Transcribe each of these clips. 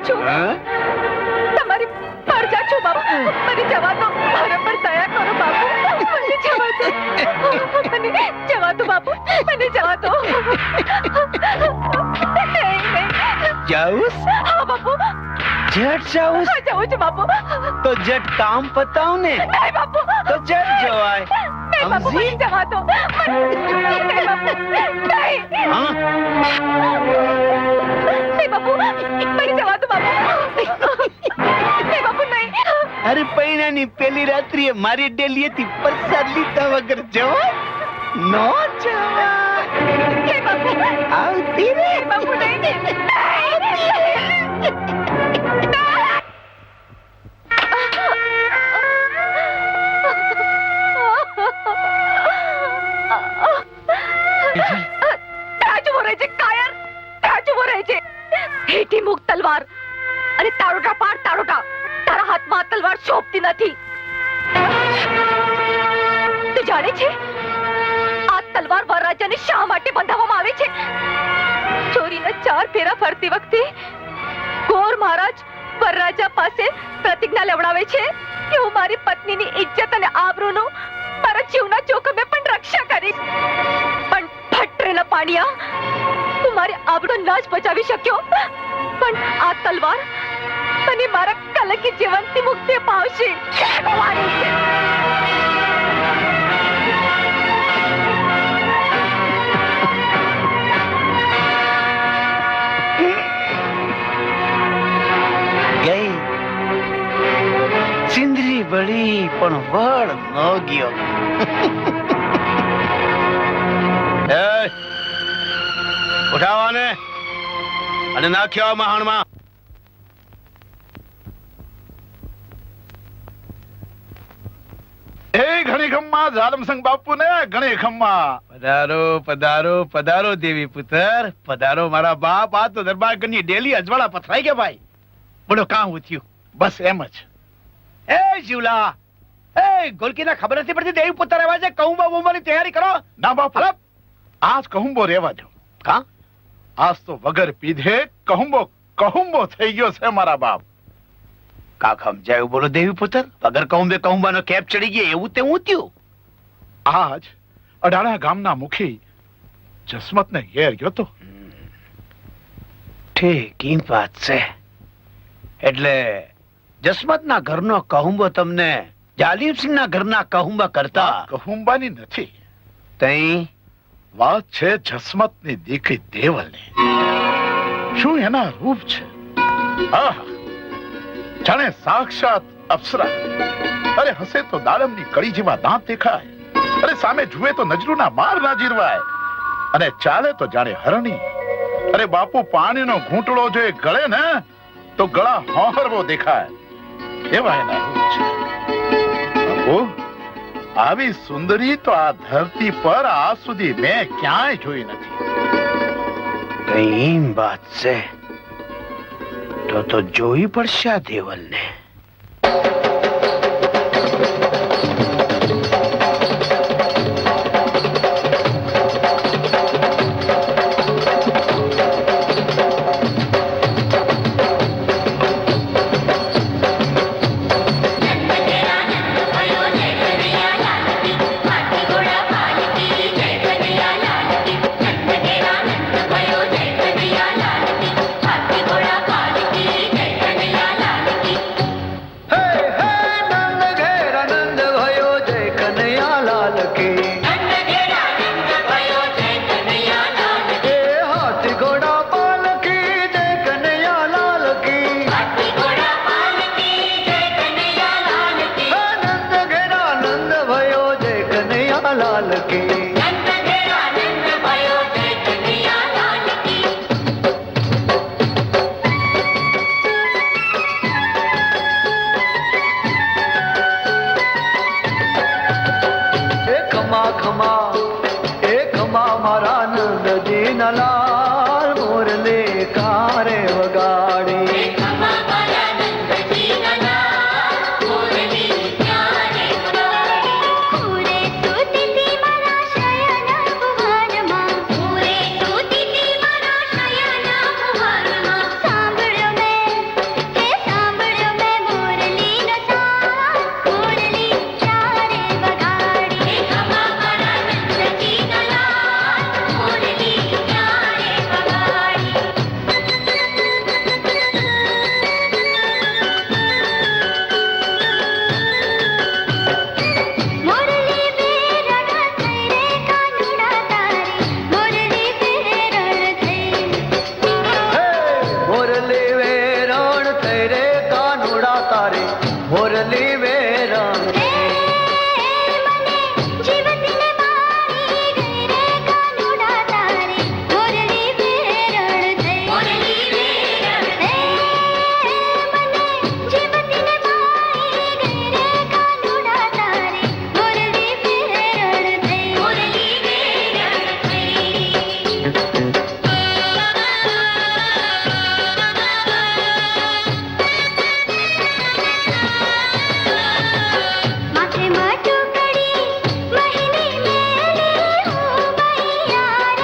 છું. તમારી પરજા છું બાપુ. મને જવા દો. મારા પર દયા કરો બાપુ. મને જવા દો. મને જવા દો બાપુ. મને જવા દો. જાઉસ? હા બાપુ. જટ જાઉસ? હા, જાઉં છું બાપુ. તો જટ કામ પતાવ ને. નહીં બાપુ. તો જટ જવાય. નહીં બાપુ, મને જવા દો. નહીં બાપુ. નહીં. હા? નહીં બાપુ, મને જવા દો બાપુ. નહીં બાપુ, નહીં. અરે પૈણાની પેલી રાત્રિએ મારી ડેલીએથી પ્રસાદ લીધા વગર જવાય? નો જવાય. નહીં બાપુ. આવતી રે. નહીં બાપુ, નહીં. તાજું રહે છે કાયર. તાજું રહે છે. હેઠી મુક તલવાર અને તારોટા પાડ તારોટા. તારા હાથમાં તલવાર શોભતી નથી. તું જાણે છે આ તલવાર વરરાજાને શા માટે બંધાવવામાં આવે છે? ચોરીના 4 ફેરા ફરતી વખતે ગોર મહારાજ વરરાજા પાસે પ્રતિજ્ઞા લેવડાવે છે કે હું મારી પત્નીની ઇજ્જત અને આબરૂનું મારા જીવના જોખમે પણ રક્ષા કરીશ. પણ ભટ્ટરેલા પાણિયા, તું મારી આબરૂ ના જ બચાવી શક્યો. પણ આ તલવાર મને મારા કલંકી જીવનથી મુક્તિ અપાવશે. ગઈ ચિંદરી બળી પણ વળ ન ગયો. ઉઠાવાને અને નાખ્યો મહાણમાં. ઘણી ખમ્મા ઝાલમસંગ બાપુ ને ઘણી ખમ્મા. પધારો પધારો પધારો દેવી પુત્ર પધારો મારા બાપ. આ તો દરબાર કની ડેલી અજવાળા પથરાઈ ગયા ભાઈ. બોલો કાં ઉઠ્યું? બસ એમ જ. એ શિવલા, એ ગોલકીના ખબર નથી પડતી દેવી પુત્ર આવ્યા છે. કહું બહુમાની તૈયારી કરો. ના બાપુ, આજ કહુંબો રેવા દો. કાં? આજ તો વગર પીધે કહુંબો કહુંબો થઈ ગયો છે મારા બાપ. કાક સમજાયું બોલો દેવી પુત્ર. વગર કહુંબાનો કેપ ચડી ગયો એવું તે હું થયું? આજ અડાણા ગામના મુખી જસમતને ઘેર ગયો તો. ઠીક ઈ વાત છે. એટલે જસમતના ઘરનો કહુંબો તમને જાલિમસિંહના ઘરના કહુંબા કરતા કહુંબાની નથી, તઈ વાત છે જસમતની દીકરી દેવલની. શું એના રૂપ છે! આહ, જાણે સાક્ષાત અપ્સરા. અરે હસે તો દાડમની કડી જેવા દાંત દેખાય. અરે સામે જુએ તો નજરૂના બાર ના જીરવાય. અને ચાલે તો જાણે હરણી. અરે બાપુ, પાણીનો ઘૂંટડો જો એ ગળે ને તો ગળા હોહરવો દેખાય. એવા એના રૂપ છે. બાપુ, આવી સુંદરી તો આ ધરતી પર આજ સુધી મેં ક્યાંય જોઈ નથી. એમ વાત છે. તો જોવી પડશે આ દેવલને. થઈ રે કાનુડા તારે મોરલી વેરણ જીવતીને મારી ગઈ રે કાનુડા તારે મોરલી વેરણ થઈ મોરલી વેરણ મને જીવતીને મારી ગઈ રે કાનુડા તારે મોરલી વેરણ થઈ મોરલી વેરણ થઈ માથે માટું કડી મહિની મેલી હું બૈયાર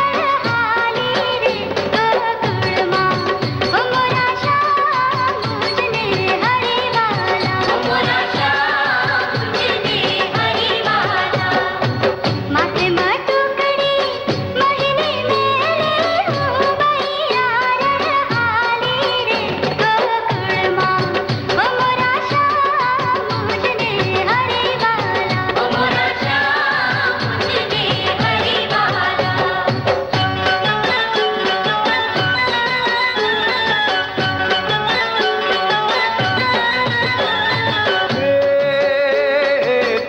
હાલી રે ગોકુળમાં મોરા શ્યામ મુજને હરિવાલા મોરા શ્યામ મુજને હરિવાલા માથે માટું કડી મહિની મેલી હું બૈયાર હાલી રે ગોકુળમાં મોરા શ્યામ મુજને હરિવાલા મોરા શ્યામ મુજને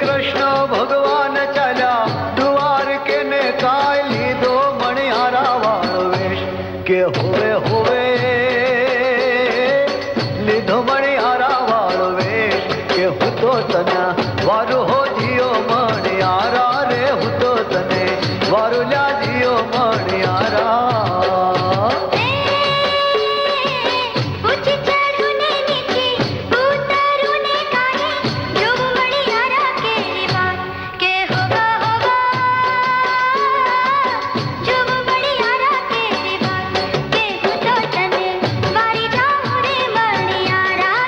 કૃષ્ણ ભગવાન ચાલ્યા દ્વારકે ને કાય લીધો મણિહારા વાળો વેશ કે હોવે હોવે લીધો મણિહારા વાળો વેશ કે હું તો તને વારું હો જીઓ મણિહારા રે હું તો તને વારું લ્યા જીઓ મણિહારા ઊંચી ચઢું ને નીચી ઉતરું ને કાને જોવું મણિહારા કેરી વાત કે હોવા હોવા જોવું મણિહારા કેરી વાત કે હું તો તને વારી જાઉં રે મણિહારા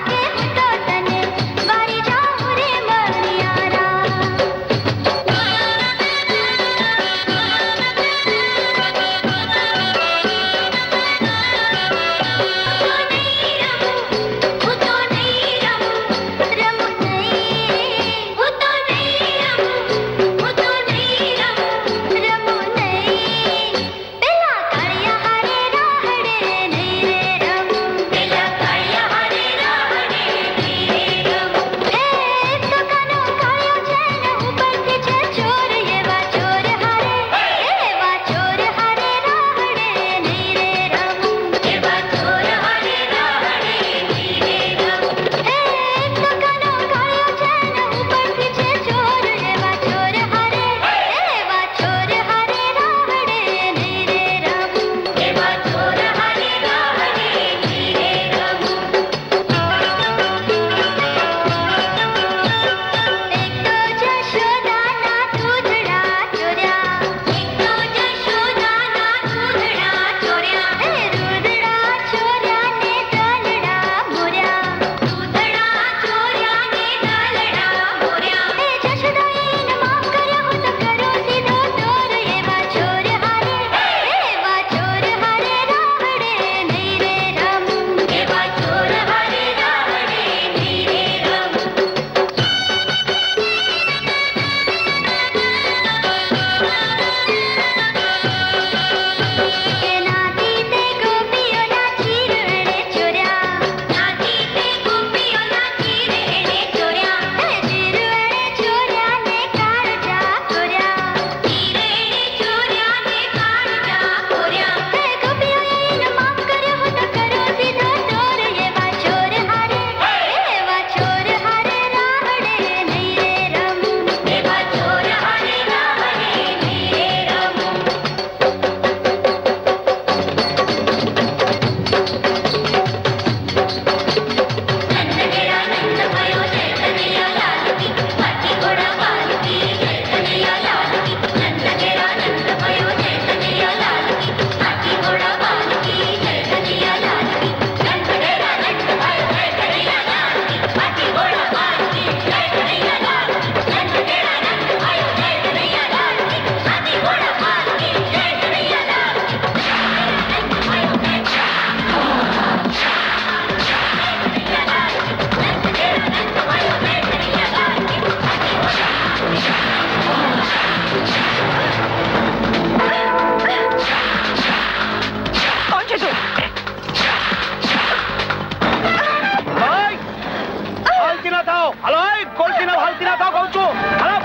હાલતી ના થાઓ. હાલો કોલસી ના હાલતી ના થાઓ કહું છું. હાલો.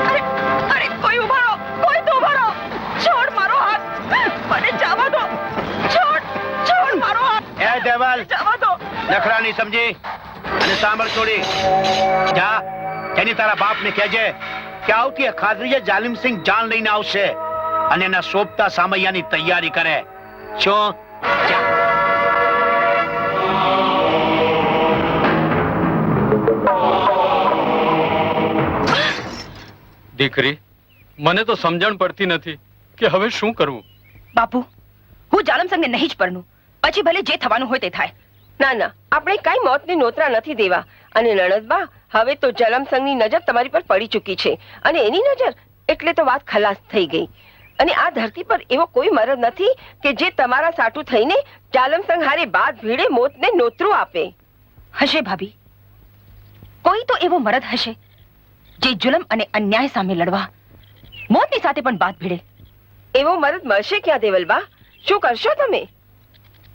અરે અરે કોઈ ઉભા રહો, કોઈ તો ઉભા રહો. છોડ મારો હાથ, મને જવા દો. છોડ મારો હાથ. એ દેવલ જવા દો. નખરા નહીં સમજી અને સાંભળ છોડી જા એની તારા બાપ ને કહેજે કે આવતી ખાદરીએ જાલિમસિંહ જાન લઈને આવશે અને એના સોંપતા સામૈયાની તૈયારી કરે. શું જા. દીકરી, મને તો સમજણ પડતી નથી કે હવે શું કરવું. બાપુ, હું જાલમસંગને નહીં જ પરણું. પછી ભલે જે થવાનું હોય તે થાય. ના ના, આપણે કઈ મોતને નોતરા નથી દેવા. અને નણદબા, હવે તો જલમસંગની નજર તમારી પર પડી ચૂકી છે અને એની નજર એટલે તો વાત ખલાસ થઈ ગઈ. અને આ ધરતી પર એવો કોઈ મરદ નથી કે જે તમારા સાટું થઈને જાલમસંગ હારે બાદ ભીડે મોતને નોતરું આપે. હશે ભાભી, કોઈ તો એવો મરદ હશે જે જુલમ અને અન્યાય સામે લડવા મોતની સાથે પણ બાદ ભીડે. એવો મરદ મળશે ક્યાં દેવલબા? શું કરશો તમે?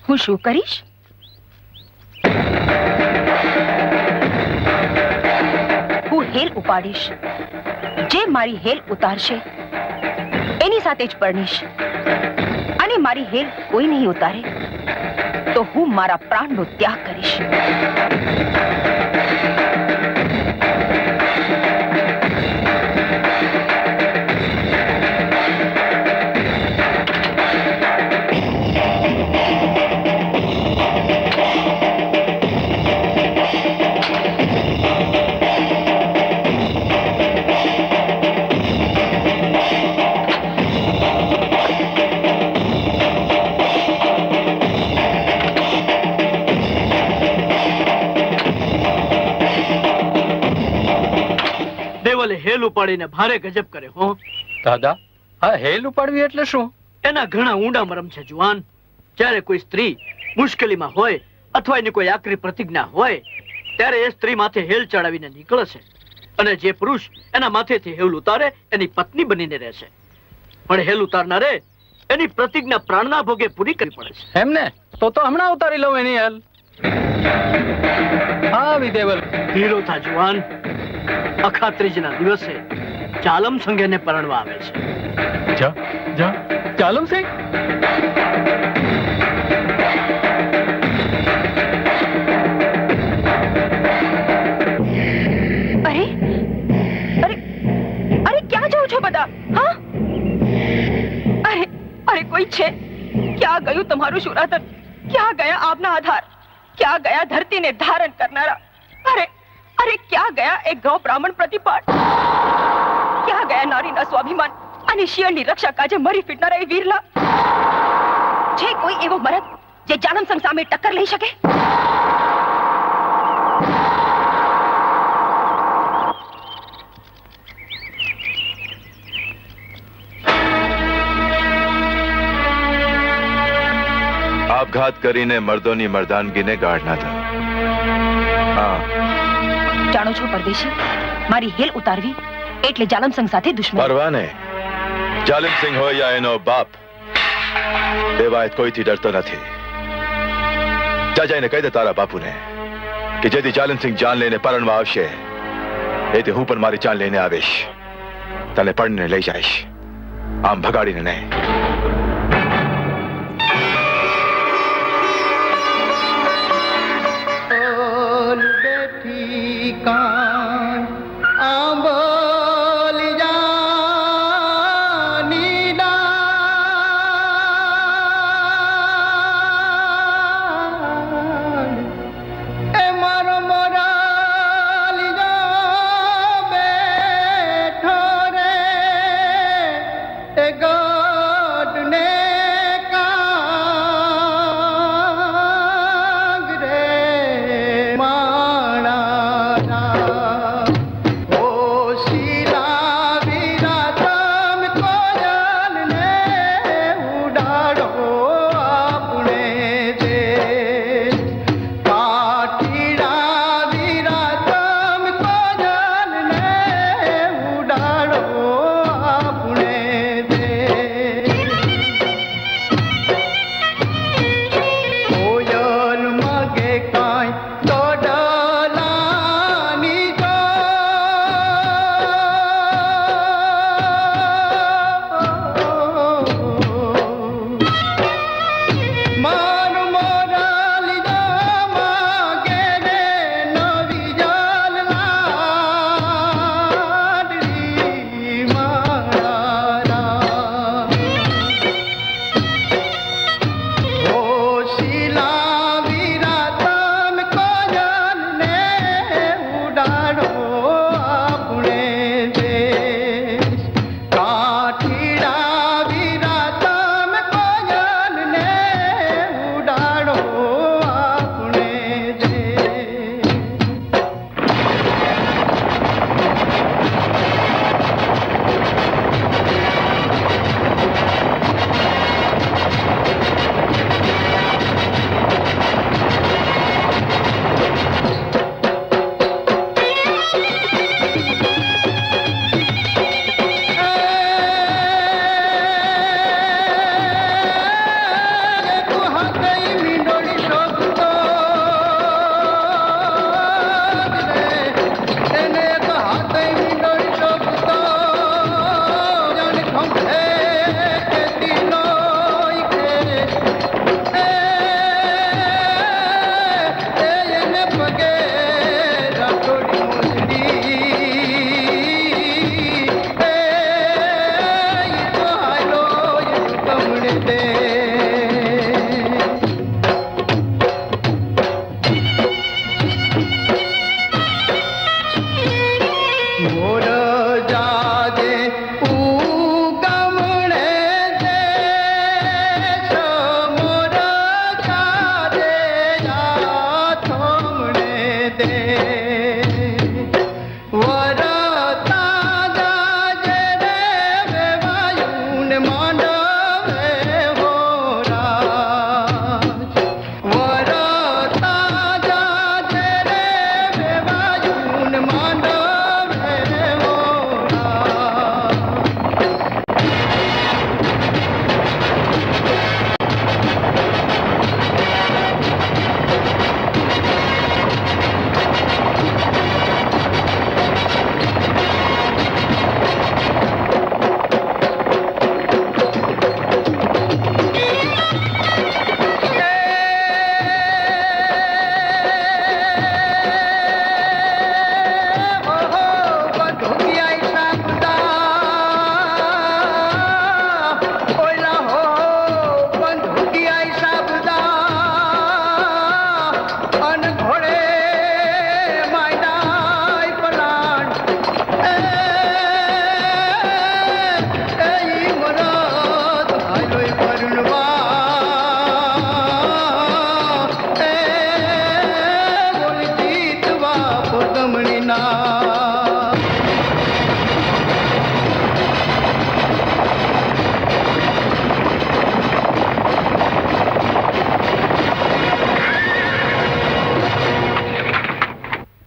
હું શું કરીશ? હું હેલ ઉપાડીશ. જે મારી હેલ ઉતારશે એની સાથે જ પરણીશ. અને મારી હેલ કોઈ નહીં ઉતારે તો હું મારા પ્રાણનો ત્યાગ કરીશ. દેવલે હેલ ઉપાડીને ભારે ગજબ કરે હો. દાદા, આ હેલ ઉપાડવી એટલે શું? એના ઘણા ઊંડા મરમ છે જુવાન. જ્યારે કોઈ સ્ત્રી મુશ્કેલીમાં હોય અથવા એની કોઈ આકરી પ્રતિજ્ઞા હોય ત્યારે એ સ્ત્રી માથે હેલ ચડાવીને નીકળે છે અને જે પુરુષ એના માથેથી હેલ ઉતારે એની પત્ની બનીને રહેશે. પણ હેલ ઉતારનારે એની પ્રતિજ્ઞા પ્રાણના ભોગે પૂરી કરવી પડે છે. એમને તો હમણાં ઉતારી લઉં એની હેલ. હા વિદેવલ, ધીરો થા જુવાન. અખાત્રીજના દિવસે જાલમસંગ એને પરણવા આવે છે. જા જા જાલમસિંહ. અરે અરે અરે ક્યાં જાઓ છો બધા? હા, અરે અરે કોઈ છે? ક્યાં ગયું તમારું શુરાતન? ક્યાં ગયા આપના આધાર? ક્યાં ગયા ધરતીને ધારણ કરનારા? અરે અરે ક્યાં ગયા એક ગૌ બ્રાહ્મણ પ્રતિપાળ? ક્યાં ગયા નારીના સ્વાભિમાન અને શિયળની રક્ષા કાજે મરી ફીટનારા એ વીરલા? છે કોઈ એવો મરદ જે જાલમસંગ સામે ટક્કર લઈ શકે? આપઘાત કરીને મર્દોની મર્દાનગીને ગાઢ ના થા. હા, જાણો છો પરદેશી, મારી હેલ ઉતારવી એટલે જાલમસંગ સાથે દુશ્મની. પરવાને જાલિમસિંહ હોય યા એનો બાપ, દેવાયત કોઈથી ડરતો નથી. જા જઈને કહી દે તારા બાપુને કે જેથી જાલિમસિંહ જાન લઈને પરણવા આવશે એથી હું પણ મારી જાન લઈને આવીશ. તને પરણીને લઈ જઈશ, આમ ભગાડીને નહીં.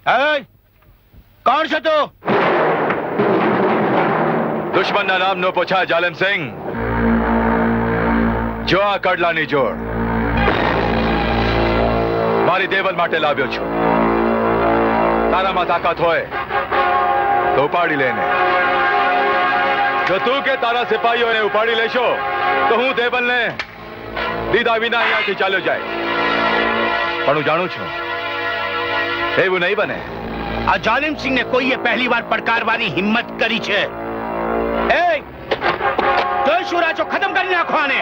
એ, કોણ છે તું? દુશ્મનના નામનો પૂછા જાલિમસિંહ. જો આ કડલાની જોડ મારી દેવલ માટે લાવ્યો છું. તારામાં તાકાત હોય તો ઉપાડી લેને. જો તું કે તારા સિપાહીઓને ઉપાડી લેશો તો હું દેવલને દીધા વિના અહીંયાથી ચાલ્યો જાય. પણ હું જાણું છું એવું નહીં બને. આ જાલિમ સિંહને કોઈએ પહેલી વાર પડકારવાની હિંમત કરી છે. એ તો શું રાજો ખતમ કરી નાખો આને.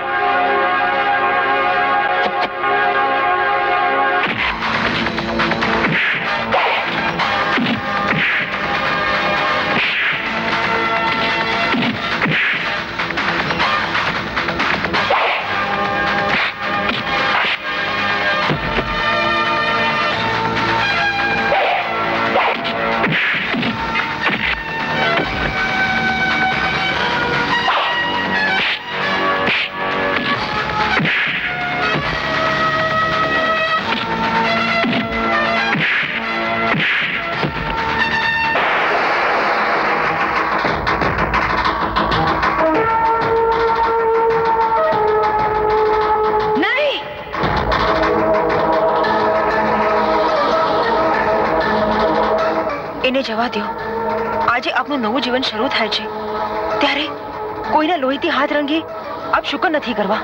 એને જવા દો. આજે આપનું નવું જીવન શરૂ થાય છે ત્યારે કોઈના લોહીથી હાથ રંગી આપ શુકર નથી કરવા.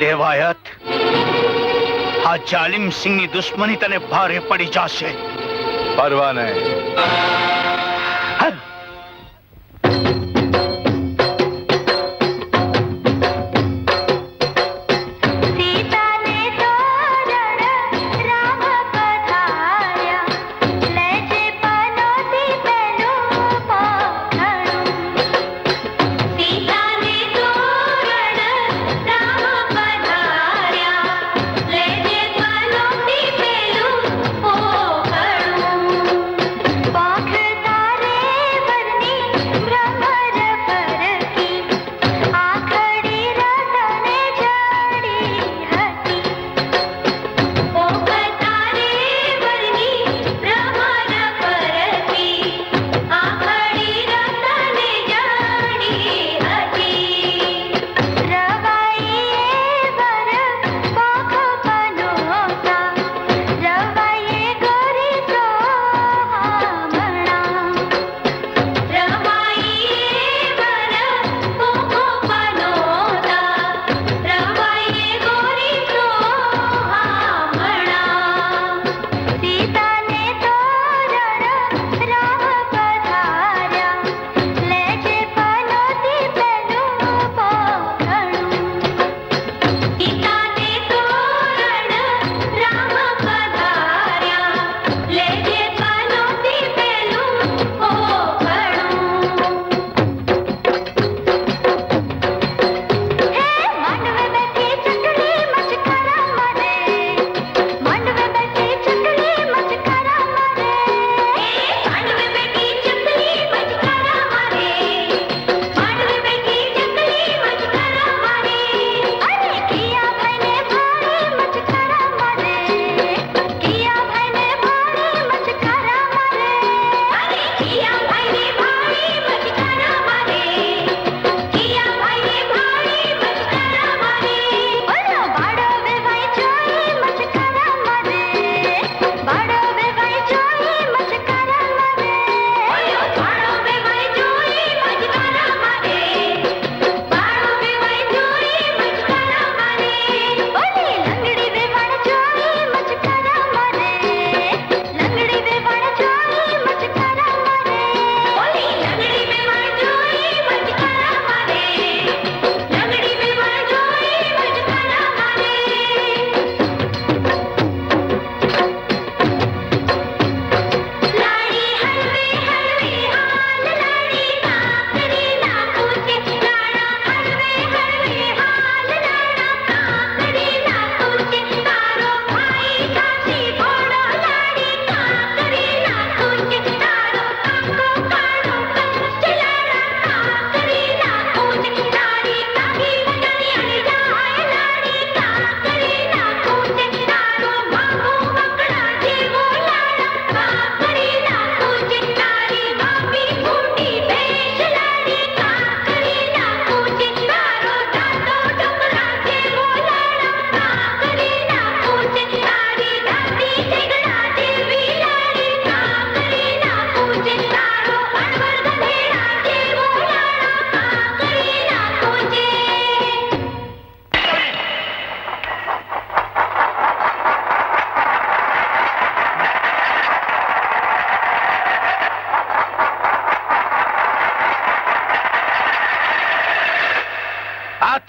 દેવાયત, આ જાલિમ સિંહની દુશ્મની તને ભારે પડી જશે. પરવા નહીં. સીતાને તોરણ રામ પધાર્યા લેજે પનોતી પેલું પોખણું. સીતાને તોરણ રામ પધાર્યા લેજે પનોતી પેલું પોખણું. પાંખ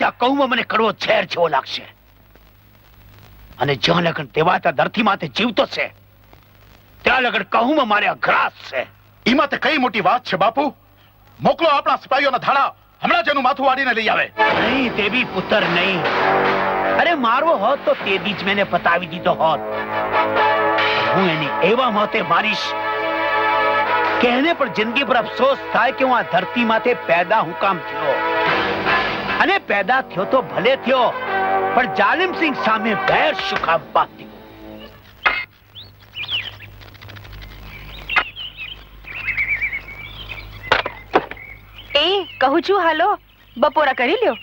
આ કહું મને કડવો ઝેર જેવો લાગશે. અને જ્યાં લગન દેવાતા ધરતી માથે જીવતો છે ત્યાં લગન કહું મારે અઘરાસ છે. એમાં તે કઈ મોટી વાત છે બાપુ. મોકલો આપણા સિપાહીઓના ધાડા, હમણાં જ એનું માથું વાળીને લઈ આવે. નહીં દેવી પુત્ર નહીં. અરે મારવો હોત તો તે દી જ મેને પતાવી દીધો હોત. હું એની એવા મોતે મારીશ કે એને પણ જિંદગી પર અફસોસ થાય કે હું આ ધરતી માથે પેદા હું કામ થયો. અને પેદા થયો તો ભલે થયો, પણ જાલિમસિંહ સામે વેર શું કામ બાંધ્યું? એ કહું છું હાલો બપોરા કરી લ્યો.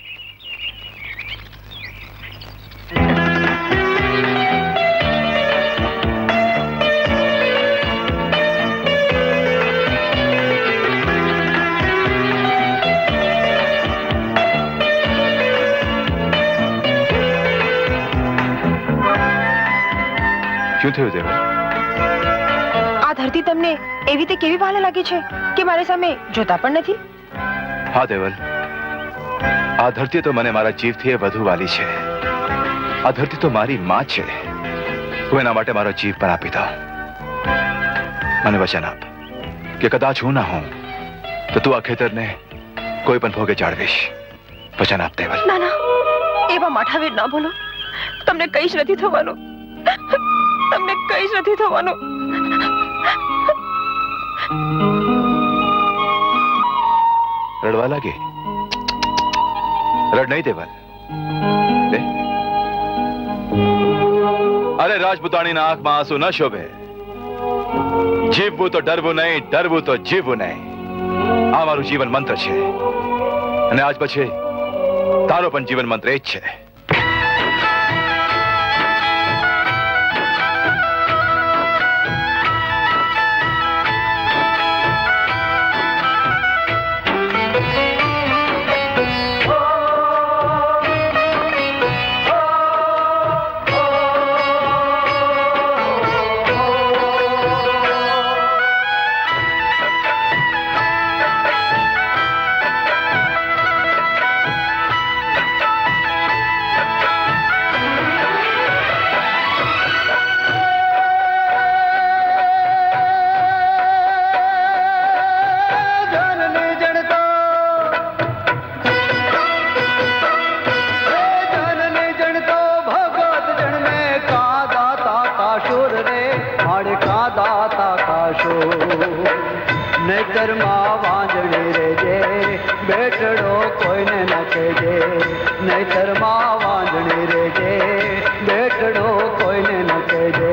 શું થયું દેવલ? આ ધરતી તમને એવી રીતે કેવી ભાલે લાગી છે કે મારી સામે જોતા પણ નથી? હા દેવલ, આ ધરતી તો મને મારા જીવથી વધુ વાલી છે. આ ધરતી તો મારી માં છે. હું એના માટે મારો જીવ પણ આપી દઉં. મને વચન આપ કે કદાચ હું ના હોઉં તો તું આ ખેતરને કોઈ પણ ભોગે જાળવીશ. વચન આપ દેવલ. ના ના, એવા માઠાવીર ના બોલો. તમને કઈ જ નથી થવાનું. તમને કઈ જ નથી થવાનું. રડવા લાગે? રડ નહીં દેવલ. લે. અરે રાજપૂતાણીના આંખમાં આંસુ ન શોભે. જીવવું તો ડરવું નહીં, ડરવું તો જીવવું નહીં. આ મારું જીવન મંત્ર છે. અને આજ પછી તારો પણ જીવન મંત્ર એ જ છે. નૈતરમાં વાંજણી રેજે, બેટડો કોઈને ન કહેજે. નૈતરમાં વાંજણી રેજે, બેટડો કોઈને ન કહેજે.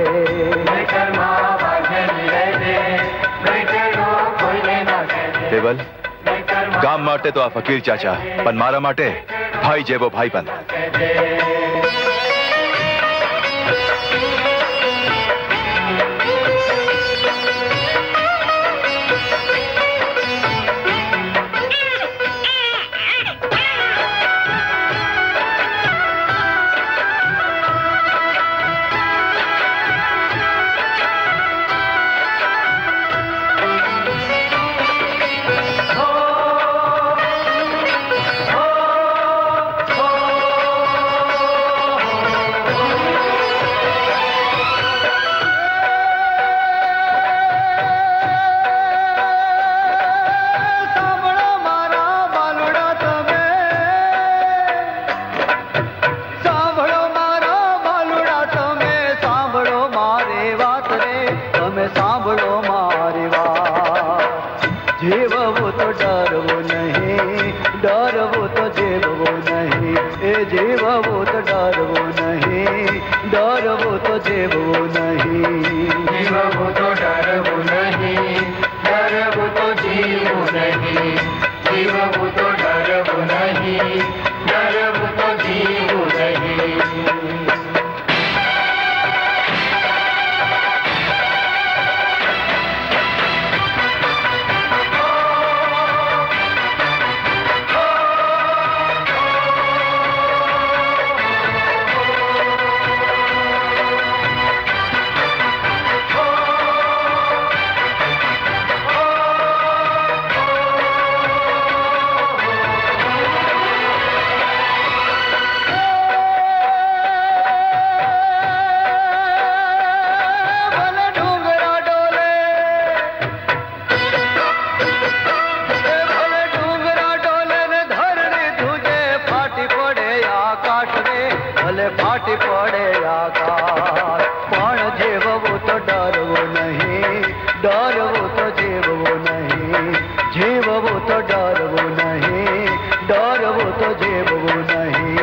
નૈતરમાં વાંજણી રેજે, બેટડો કોઈને ન કહેજે. દેવલ, ગામ માટે તો આ ફકીર ચાચા, પણ મારા માટે ભાઈ જેવો ભાઈ પણ. જીવવું તો ડરવું નહીં, ડરવું તો જીવવું નહીં. એ જીવવું તો ડરવું નહીં, ડરવું તો જીવવું નહીં. જીવવું તો ડરવું નહીં, ડરવું તો જીવવું નહીં. જીવવું તો ડરવું નહીં, ડરવું તો જીવવું નહીં. डरवो तो जीववो नहीं, जीववो तो डरवो नहीं, डरवो तो जीववो नहीं,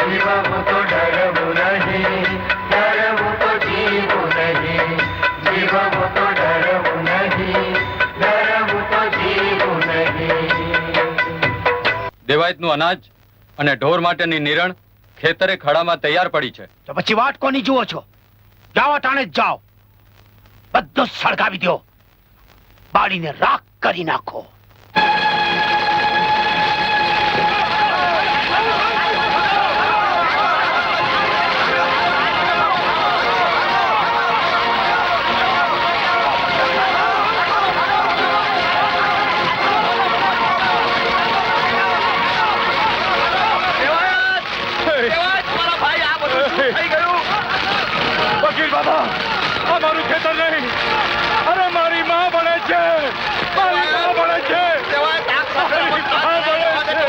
जीववो तो डरवो नहीं, डरवो तो जीवो नहीं, जीववो तो डरवो नहीं, डरवो तो जीवो नहीं। દેવાયતનું અનાજ અને ઢોર માટેની નિરણ ખેતરે ખડામાં તૈયાર પડી છે. તો પછી વાટ કોની જુઓ છો? જાઓ અટાણે જ જાઓ, બધું સળગાવી દો, બાળીને રાખ કરી નાખો. વકીલ બાબા, આ મારું ખેતર નહીં, અરે મારી માં બને છે, મારી માં બને છે, મારી માં બને છે.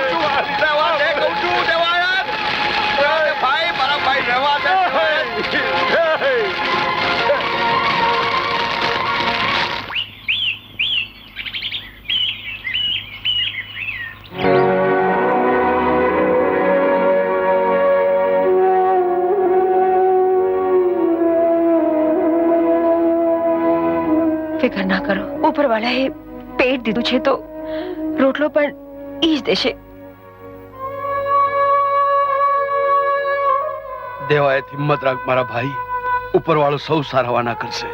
ફિકર ના કરો, ઉપરવાળાએ પેટ દીધું છે તો રોટલો પણ ઈ જ દેશે. દેવાયત હિંમત રાખ મારા ભાઈ, ઉપરવાળો સૌ સારાવાના કરશે.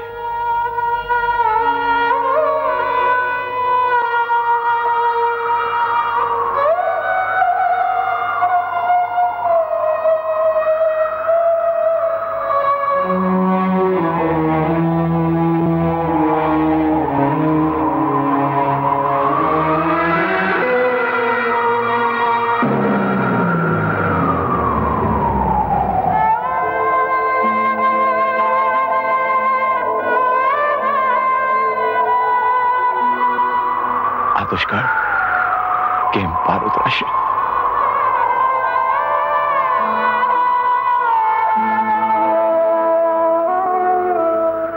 આ દુષ્કાળ કેમ પાર ઉતરાશે?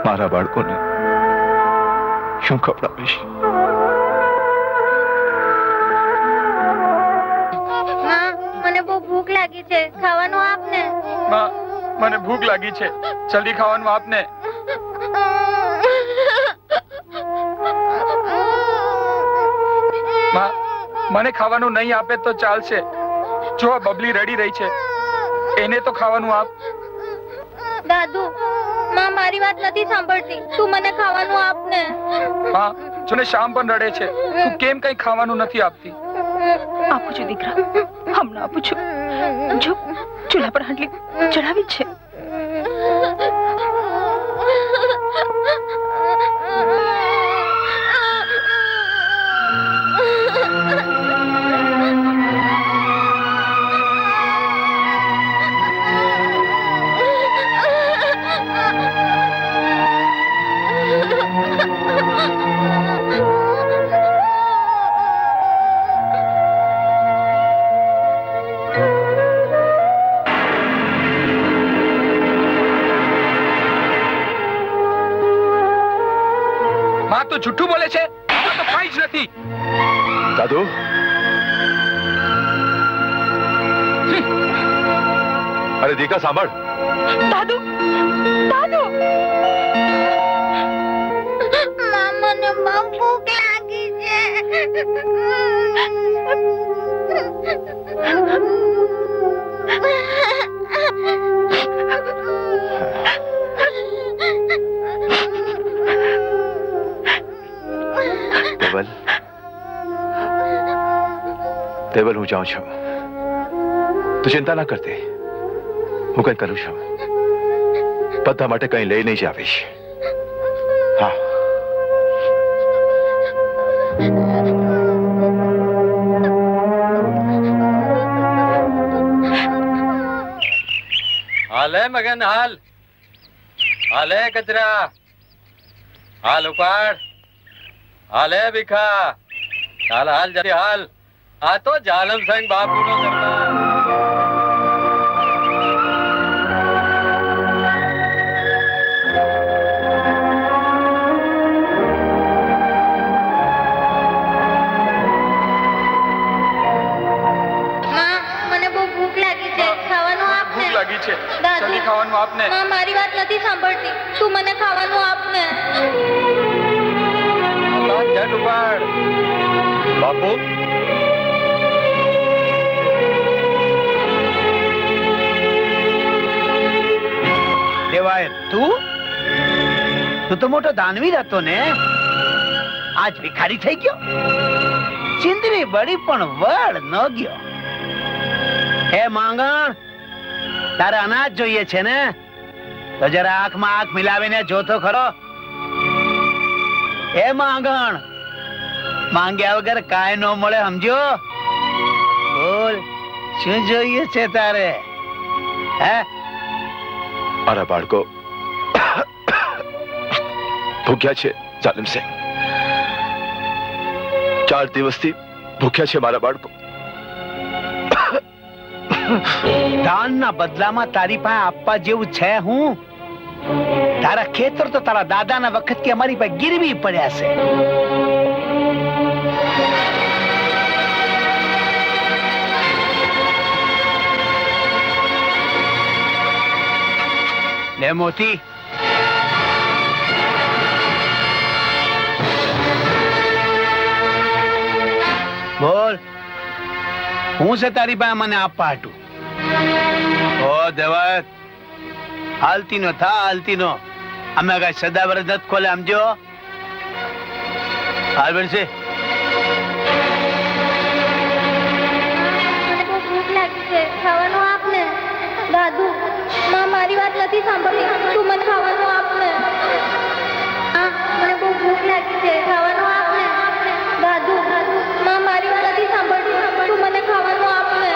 મારા બાળકોને શું ખવડાવીશ? મને બહુ ભૂખ લાગી છે, ખાવાનું આપને. મને ભૂખ લાગી છે, જલ્દી ખાવાનું આપને. મને ખાવાનું નહીં આપે તો ચાલશે, જો આ બબલી રડી રહી છે, એને તો ખાવાનું આપ. દાદુ, માં મારી વાત નથી સાંભળતી, તું મને ખાવાનું આપને. હા, જોને શ્યામ પણ રડે છે, તું કેમ કઈ ખાવાનું નથી આપતી? આપું છું દીકરા, હમણાં આપું છું. જો ચૂલા પર હાંડલી ચડાવી જ છે. માં તો જુઠ્ઠું બોલે છે, આમાં તો કઈ જ નથી. દાદુ, અરે દીકા સાંભળ. દાદુ, દાદુ, મને બહુ ભૂખ લાગી છે. દેવલ, દેવલ, હું જાઉં છું. તું ચિંતા ના કરતી, હું કઈ કરું છું. બધા માટે કઈ લઈને જ આવીશ. હા. હાલે મગન, હાલ હાલે કચરા, હાલ ઉપાડ, હાલે ભીખા, હાલ હાલ જલ્દી હાલ. આ તો જાલમ સંગ બાપુનો દરબાર. આપને. માં મારી વાત નથી સાંભળતી. તું મને ખાવાનું આપ ને. ઝટ ઉપાડ. બાપુ દેવાયત તું તો મોટો દાનવીર હતો ને, આજ ભિખારી થઈ ગયો. ચિંદરી બળી પણ વળ ન ગયો. હે માંગણ, તારે અનાજ જોઈએ છે ને, તો જરા આંખમાં આંખ મિલાવીને જોતો ખરો. હે માંગણ, માંગ્યા વગર કાંઈ ન મળે, સમજો. બોલ, શું જોઈએ છે તારે? હે મારા બાળકો ભૂખ્યા છે જાલિમસિંહ. 4 દિવસથી ભૂખ્યા છે મારા બાળકો. દાનના બદલામાં તારી પાસે આપવા જેવું છે હું? તારા ખેતર તો તારા દાદાના વખતથી અમારી પાસે ગીરવી પડ્યા છે. લે મોતી, બોલ, હું છે તારી પાસે મને આપવા હાટું? ઓ દેવાયત, હાલતી નો થા, હાલતી નો. અમે કઈ સદાવર નથી ખોલે, સમજો. હાલ બનશે. મને બહુ ભૂખ લાગી છે. ખાવાનું આપ ને. દાદુ, માં મારી વાત નથી સાંભળતી. તું મને ખાવાનું આપ ને. મને બહુ ભૂખ લાગી છે. ખાવાનું આપ ને. દાદુ, માં મારી વાત નથી સાંભળતી. તું મને ખાવાનું આપ ને.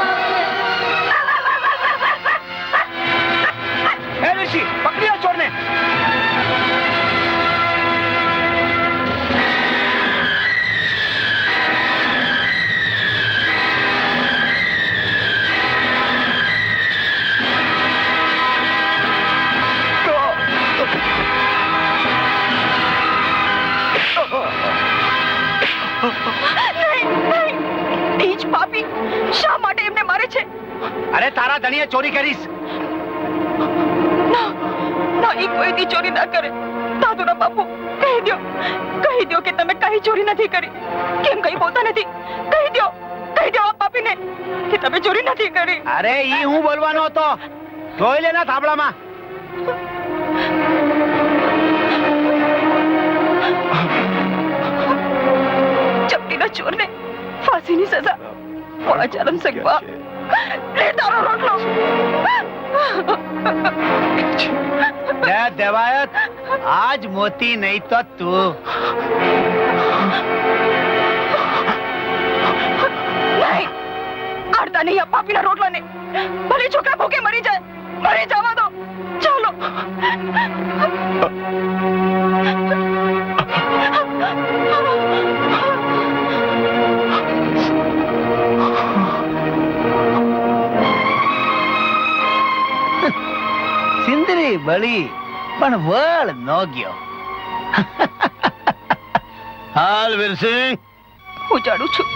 હે ઋષિ, પકડી આ ચોરને. નીચ પાપી, શા માટે એમને મારે છે? અરે તારા ધણીએ ચોરી કરીશ. ના, એ કોઈ દી ચોરી ના કરે. દાદુના બાપુ, કહી દો કે તમે કઈ ચોરી નથી કરી. કેમ કઈ બોલતા નથી? કહી દો આ પાપીને કે તમે ચોરી નથી કરી. અરે ઈ હું બોલવાનો હતો. જોઈ લેના થાબડામાં. ચપટીના ચોરને ફાંસીની સજા. મોળા જાલમસિંહ બા, લે તારો રોટલો. દેવાયત, આજ મોતી નહીં તો તું. નહીં, આડતા નહીં આ પાપીના રોટલાને. ભલે છોકરા ભૂખે મરી જાય, મરી જવા દો. ચાલો. સિંદરી બળી પણ વળ ન ગયો. હાલ વીરસિંહ, હું જાણું છું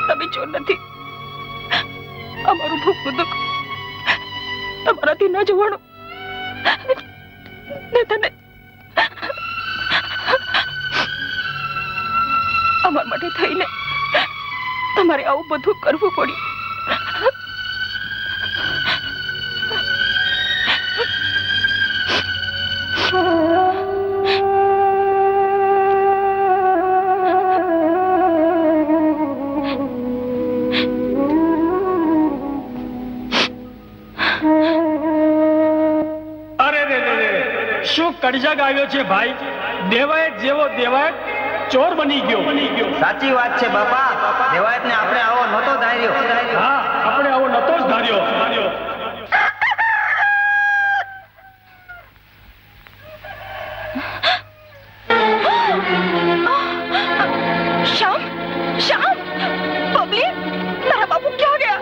તમે ચોર નથી. અમારું ભૂખનું દુઃખ તમારાથી ન જોવાનું. તને અમારા માટે થઈને તમારે આવું બધું કરવું પડ્યું. શું કડજગ આવ્યો છે ભાઈ. દેવાયત જેવો દેવાયત ચોર બની ગયો. સાચી વાત છે બાપા. દેવાયતને આપણે આવો નહોતો ધાર્યો. હા, આપણે આવો નતો જ ધાર્યો. श्याम, बबली, मेरा बाबू क्या हो गया?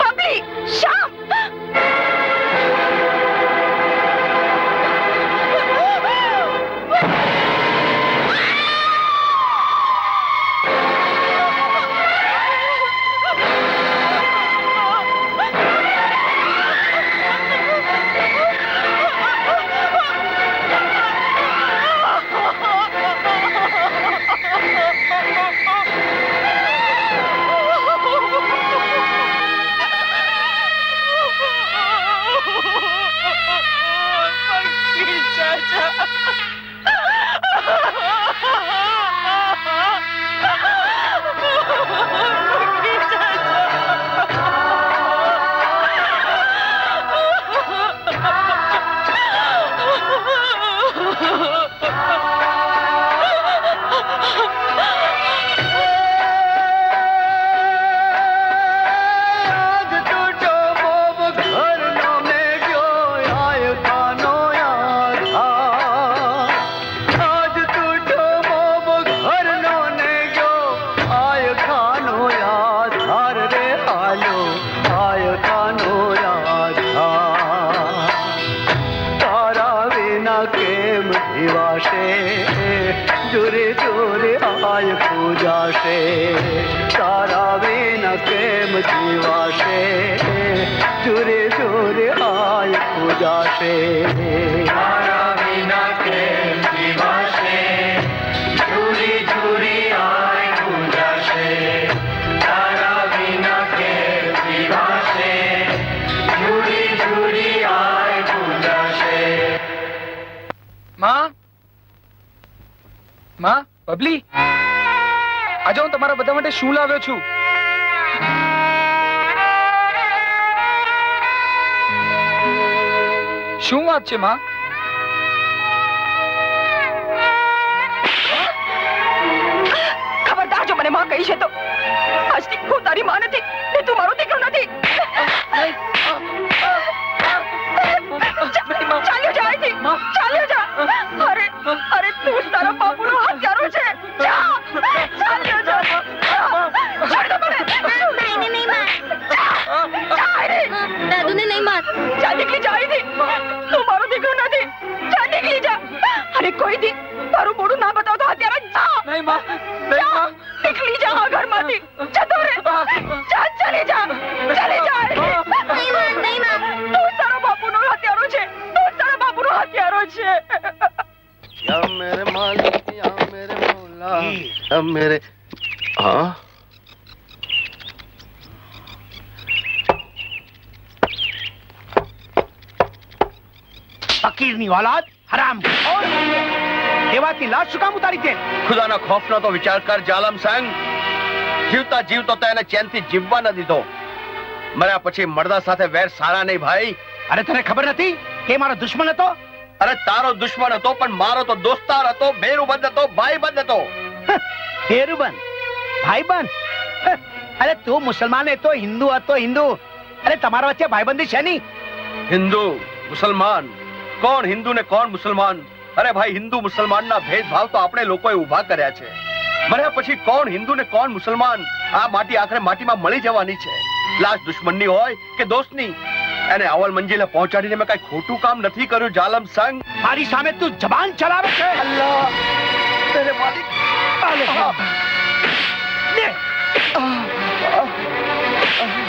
बबली, श्याम. જોરે જોરે આય પૂજાશે તારા વિના કેમ જીવાશે જોરે જોરે આય પૂજાશે તારા વિના કેમ જીવાશે જોરે જોરે આય પૂજાશે તારા વિના કેમ જીવાશે જોરે જોરે આય પૂજાશે માં માં બબલી આજે હું તમારા બધા માટે શું લાવ્યો છું શું વાત છે માં ખબરદાર જો મને માં કહી છે તો આજથી હું તારી માં નથી ને તું મારો દીકરો નથી ચાલ્યો જા અહીંથી ચાલ્યો જા અરે અરે તું તારા બાપુનો હત્યારો છે જા ચાલ્યો જા છોડ દે મને નહીં નહીં માર દાદુને નહીં માર જા નીકળી જા અહીંથી તું મારો દીકરો નથી જા નીકળી જા અરે કોઈ દી તારું મોઢું ના બતાવ તો હત્યારા જા નહીં માં નહીં માં નીકળી જા આ ઘરમાંથી જતો રે જા ચલે જા નહીં માર નહીં માર તું તારા બાપુનો હત્યારો છે તું તારા બાપુનો હત્યારો છે या मेरे मालिक या मेरे मौला या मेरे हाँ ફકીરની औलाद હરામ દેવાતી લાશ શું કામ ઉતારી છે? ખુદાના ખોફનો તો વિચાર કર જાલમ સંગ જીવતા જીવતો તો એને ચેનથી જીવવા ન દીધો મર્યા પછી મર્દા સાથે વેર સારા નહીં ભાઈ અરે તને ખબર નથી કે મારો દુશ્મન હતો? અરે તારો દુશ્મન હતો પણ મારો તો દોસ્તાર હતો બેરુબંધ હતો ભાઈબંધ હતો હેરુબંધ ભાઈબંધ અરે તું મુસલમાન હતો હિન્દુ હતો હિન્દુ અરે તમારા વચ્ચે ભાઈબંધી છે નહીં હિન્દુ મુસલમાન કોણ હિન્દુ ને કોણ મુસલમાન અરે ભાઈ હિન્દુ મુસલમાનના ભેદભાવ તો આપણે લોકોએ ઊભા કર્યા છે મર્યા પછી કોણ હિન્દુ ને કોણ મુસલમાન આ માટી આખરે માટીમાં મળી જવાની છે લાશ દુશ્મનની હોય કે દોસ્તની એને અવલ મંજિલે પહોંચાડીને મેં કઈ ખોટું કામ નથી કર્યું જાલમ સંગ મારી સામે તું જબાન ચલાવે છે અલ્લાહ તેરે માલિક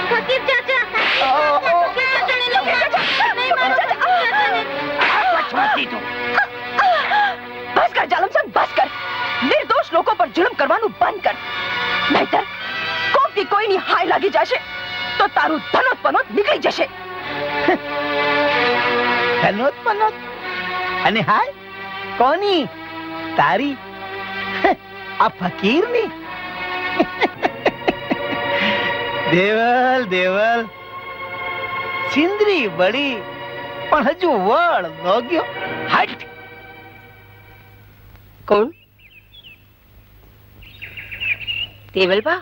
ફકીર ચાચા ફકીર ચાચાને નહીં માર બસ કર જાલમ સંગ બસ કર નિર્દોષ લોકો પર જુલ્મ કરવાનું બંધ કર નહીતર કોકથી કોઈની હાય લાગી જશે તો તારું ધનોત પનોત નીકળી જશે ધનોત પનોત અને હાય કોની તારી આ ફકીરની દેવલ દેવલ સિંદરી બળી પણ હજુ વળ નો ગયો હટ કોણ દેવલબા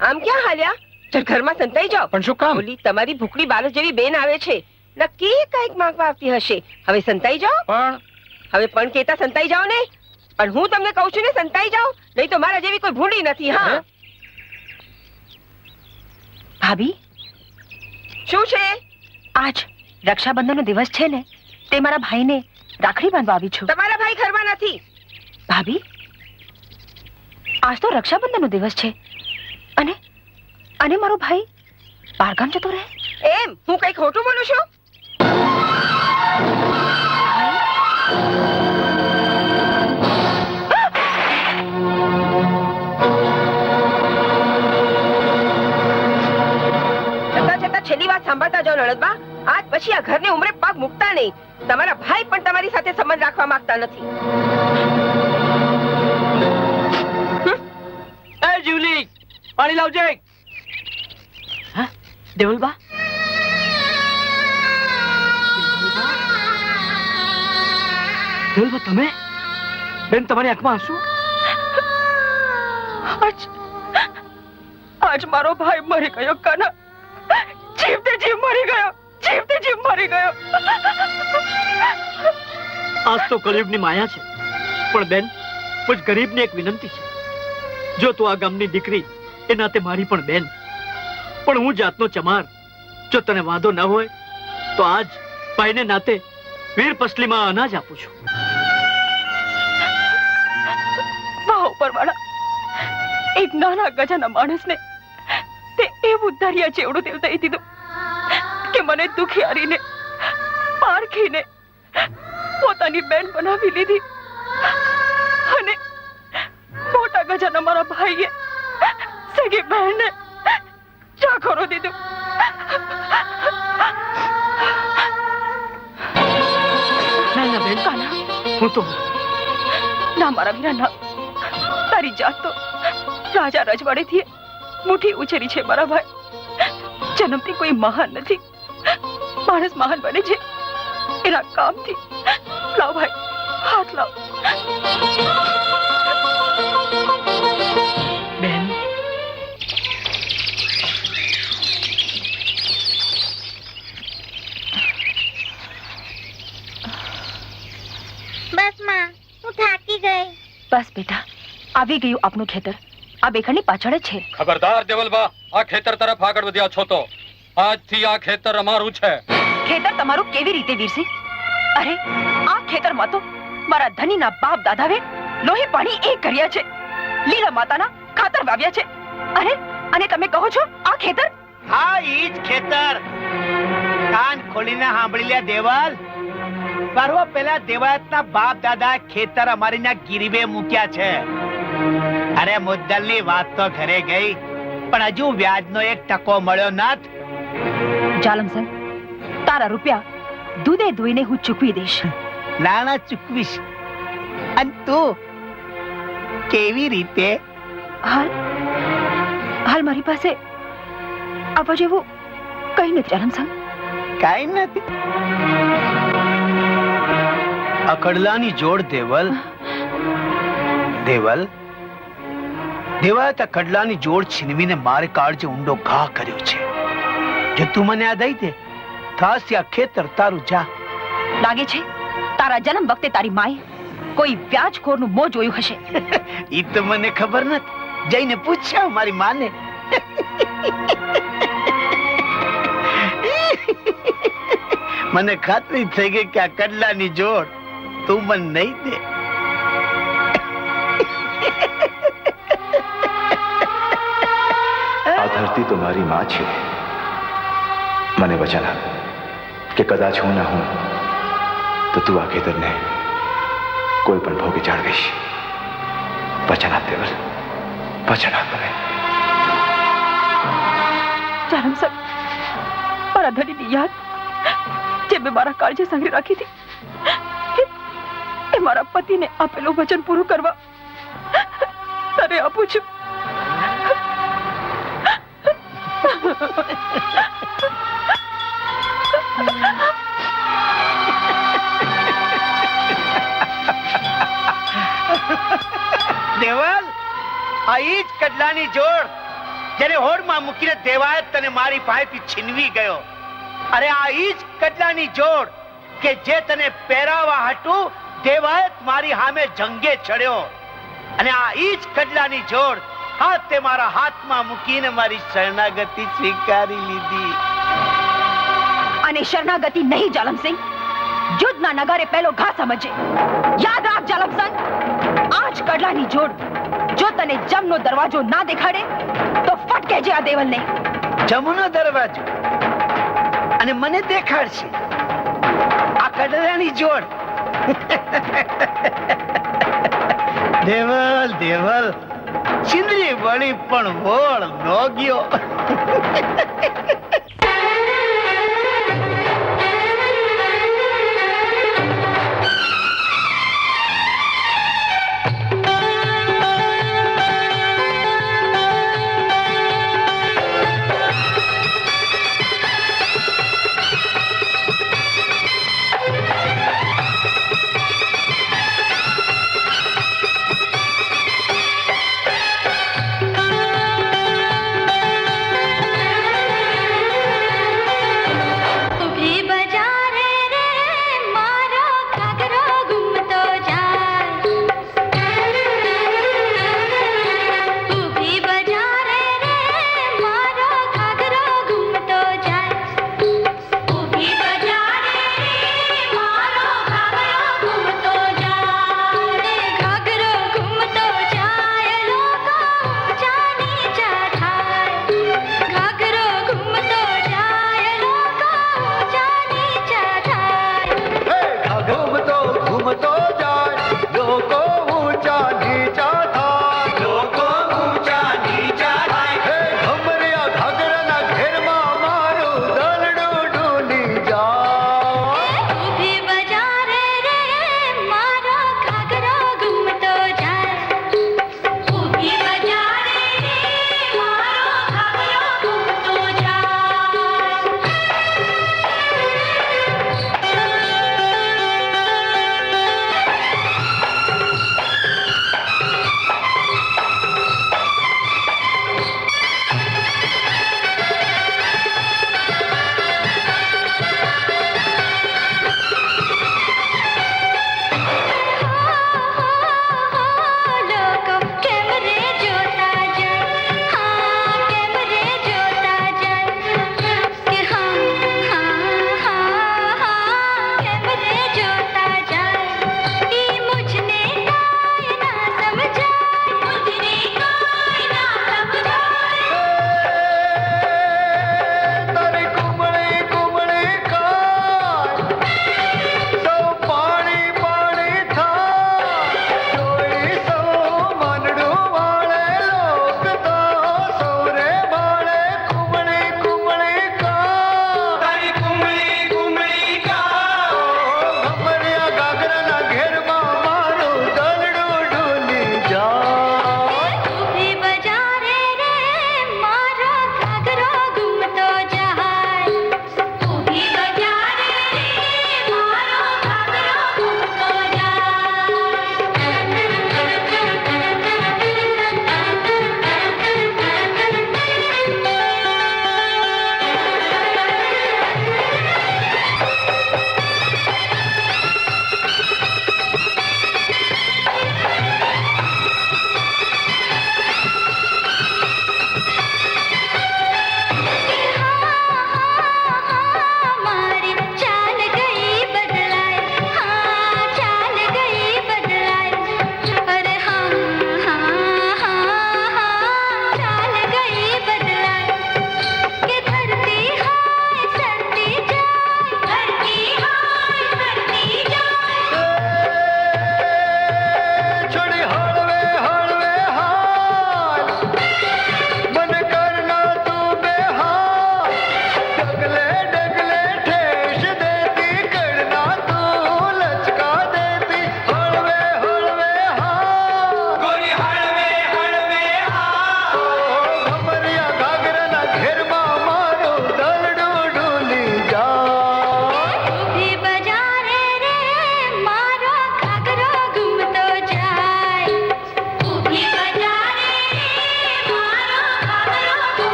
આમ ક્યાં હાલ્યા ચલ ઘરમાં સંતાઈ જાઓ પણ શું કામ ઓલી તમારી ભૂખડી બાલક જેવી બેન આવે છે નક્કી કઈક માંગવા આવતી હશે હવે સંતાઈ જાઓ પણ હવે પણ કેતા સંતાઈ જાઓ ને પણ હું તમને કહું છું ને સંતાઈ જાઓ નહીં તો મારા જેવી કોઈ ભૂંડી નથી હા ભાભી શું છે આજ રક્ષાબંધનનો દિવસ છે ને તે મારા ભાઈને રાખડી બાંધવા આવી છું તમારા ભાઈ ઘરમાં નથી ભાભી આજ તો રક્ષાબંધનનો દિવસ છે અને અને મારો ભાઈ બહારગામ જતો રહે એમ હું કઈ ખોટું બોલું છું છેલ્લી વાત સાંભળતા જાઓ નણદબા આજ પછી આ ઘરને ઉમરે પગ મૂકતા નહીં તમારા ભાઈ પણ તમારી સાથે સંબંધ રાખવા માંગતા નથી એ જીવલી પાણી લાવજે હા દેવલબા દેવલબા તમે બેન તમારી આંખમાં આંસુ આજ મારો ભાઈ મરી ગયો કાના જીવતે જીવ મરી ગયો જીવતે જીવ મરી ગયો આજ તો કળિયુગની માયા છે પણ બેન મુજ ગરીબની એક વિનંતી છે જો તું આ ગામની દીકરી એ નાતે મારી પણ બેન પણ હું જાતનો ચમાર જો તને વાંધો ન હોય તો આજ ભાઈને નાતે વીર પસલીમાં અનાજ આપું છું નાના ગજાના માણસને તે એવું દરિયા જેવડું દિલ દઈ દીધું કે મને દુખિયારીને પારખીને પોતાની બેન બનાવી લીધી અને મોટા ગજાના મારા ભાઈએ સગી બહેનને ચાખરો દીધું. ના બેન, હું તો ના મારા વીરા ના. તારી જાત તો રાજા રજવાડેથી મુઠ્ઠી ઉછેરી છે મારા ભાઈ. જન્મથી કોઈ મહાન નથી, માણસ મહાન બને છે એના કામથી. લાવ ભાઈ, હાથ લાવ. બેન, બસ માં, હું થાકી ગઈ. બસ બેટા, આવી ગયું આપનું ખેતર. આ બેખણની પાછળ જ છે. ખબરદાર દેવલબા, આ ખેતર તરફ આગળ વધ્યા છો તો આજથી આ ખેતર અમારું છે. ખેતર તમારું કેવી રીતે વીરસિંહ? અરે આ ખેતરમાં તો મારા ધનીના બાપ દાદાએ લોહી પાણી એક કર્યા છે, લીલા માતાના ખાતર વાવ્યા છે. અરે અને તમે કહો છો આ ખેતર? હા, ઈ જ ખેતર. કાન ખોલીને સાંભળી લે દેવલ. વર્ષો પહેલા દેવાયતના બાપ દાદા ખેતર અમારીના ગીરવે મૂક્યા છે. અરે મુદ્દલની વાત તો ઘરે ગઈ, પણ હજુ વ્યાજનો 1% મળ્યો નથ. જાલમસંગ, તારા રૂપિયા દૂધે ધોઈને હું ચૂકવી દઈશ. નાણા ચૂકવીશ. અને તું કેવી રીતે? હાલ મારી પાસે આવા જેવું કઈ નથી જાલમસંગ. કઈ નથી. અકડલાની જોડ દેવલ. દેવલ, દેવાયત અકડલાની જોડ છીનવીને મારે કાળજે ઊંડો ઘા કર્યો છે. જો તું મને આ દઈ દે, થાસ આ ખેતર તારું. જા. લાગે છે તારા જન્મ વખતે તારી માએ કોઈ વ્યાજખોરનું મોં જોયું હશે. ઈ તો મને ખબર નથી. જઈને પૂછ્યા મારી માને. મને ખાતરી થઈ ગઈ કે આ કડલાની જોડ તું મને નહીં દે. આ ધરતી તો મારી માં છે. મને વચન આપ કે કદાચ હું ના હું તો તું આ ખેતરને કોઈ પણ ભોગે જાળવીશ. વચન આપ દેવલ, વચન આપ. તમે જાલમસંગ, મારા ધણીની યાદ જે મેં મારા કાળજે સંઘરી રાખી હતી, એ મારા પતિને આપેલું વચન પૂરું કરવા તને આપું છું. દેવલ, આ ઈ જ કડલાની જોડ જેને હોડમાં મૂકીને દેવાયત તને મારી પાસેથી છીનવી ગયો. અરે આ ઈ જ કડલાની જોડ કે જે તને પહેરાવા હતું દેવાયત મારી સામે જંગે ચડ્યો. અને આ ઈ જ કડલાની જોડ હાથ તે મારા હાથમાં મૂકીને મારી શરણાગતિ સ્વીકારી લીધી. અને શરણાગતિ નહીં જાલમસિંહ, યુદ્ધના નગારે પહેલો ઘા સમજે. યાદ રાખ જાલમસંગ, આ જ કડલાની જોડ જો તને જમનો દરવાજો ના દેખાડે તો ફટકે જે આ દેવલને. જમનો દરવાજો અને મને દેખાડશે આ કડલાની જોડ. દેવલ, દેવલ, ચિંદરી વળી પણ વોળ નો ગયો. લોકો ઊંચા નીચા થાય, લોકો ઊંચા નીચા થાય. હે ઘમરિયા ઘાઘરાના ઘેરમાં મારું દલડું ડૂલી જાય. ઊભી બજારે રે મારો ઘાઘરો ઘૂમતો જાય. ઊભી બજારે રે મારો ઘાઘરો ઘૂમતો જાય.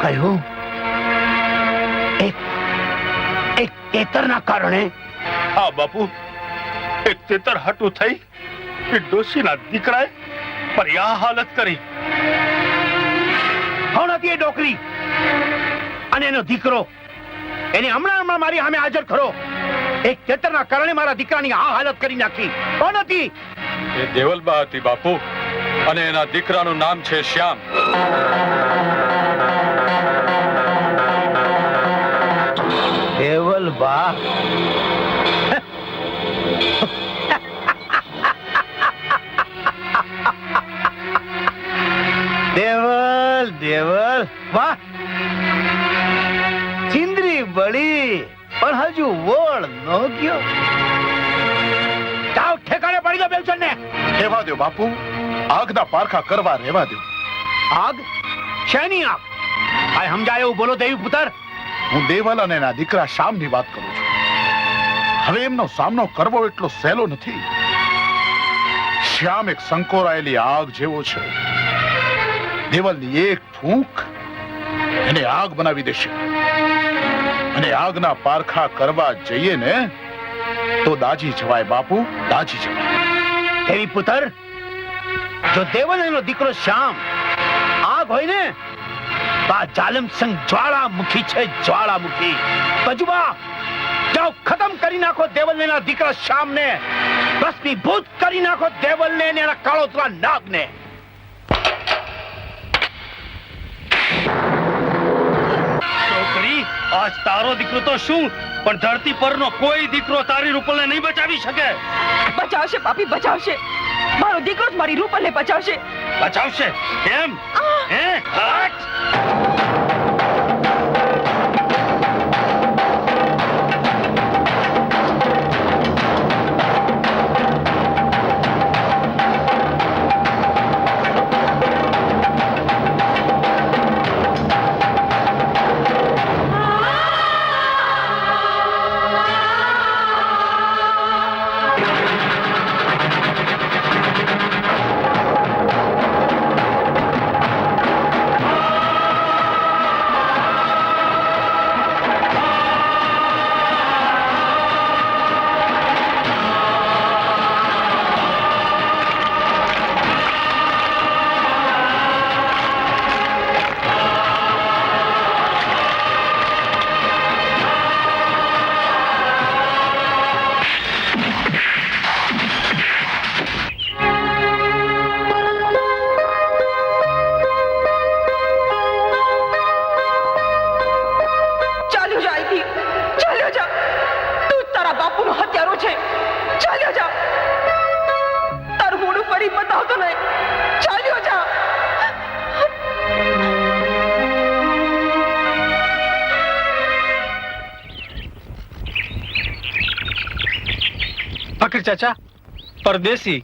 કહ્યું એક તેતરના કારણે? હા બાપુ, એક તેતર હટું થઈ એ ડોશીના દીકરાએ મારી આ હાલત કરી. કોણ હતી એ ડોકરી અને એનો દીકરો? એને હમણાં મારી સામે હાજર કરો. એક તેતરના કારણે મારા દીકરાની આ હાલત કરી નાખી. કોણ હતી? એ દેવલબા હતી બાપુ, અને એના દીકરાનું નામ છે શ્યામ. દેવલબા? દેવલ વાહ, ચિંદરી બળી પણ હજુ વોળ નો ગયો. જાઓ ઠેકાણે પડી ગયો બેલચંદ ને. રહેવા દો બાપુ, આગના પારખા કરવા રહેવા દો. આગ? શેની આગ? આ સમજાય એવું બોલો દેવી પુત્ર. હું દેવલ અને એના દીકરા શ્યામની વાત કરું છું. હવે એમનો સામનો કરવો એટલો સહેલો નથી. શ્યામ એક સંકોરાયેલી આગ જેવો છે. દેવલની એક ફૂંક એને આગ બનાવી દેશે. અને આગના પારખા કરવા જઈએ ને તો દાજી જવાય બાપુ, દાજી જવાય. દેવી પુત્ર, જો દેવલ એનો દીકરો શ્યામ આગ હોય ને તો આ જાલમસિંહ જ્વાળામુખી છે, જ્વાળામુખી. કજુબા, જાઓ ખતમ કરી નાખો દેવલ ને એના દીકરા શ્યામ ને. ભસ્મીભૂત કરી નાખો દેવલ ને એના કાળોતરા નાગ ને. છોકરી, આજ તારો દીકરો તો શું પણ ધરતી પરનો કોઈ દીકરો તારી રૂપલને નહીં બચાવી શકે. બચાવશે પાપી, બચાવશે. મારો દીકરો જ મારી રૂપલને બચાવશે. બચાવશે એમ? હે? હટ! ફકીર ચાચા, પરદેશી.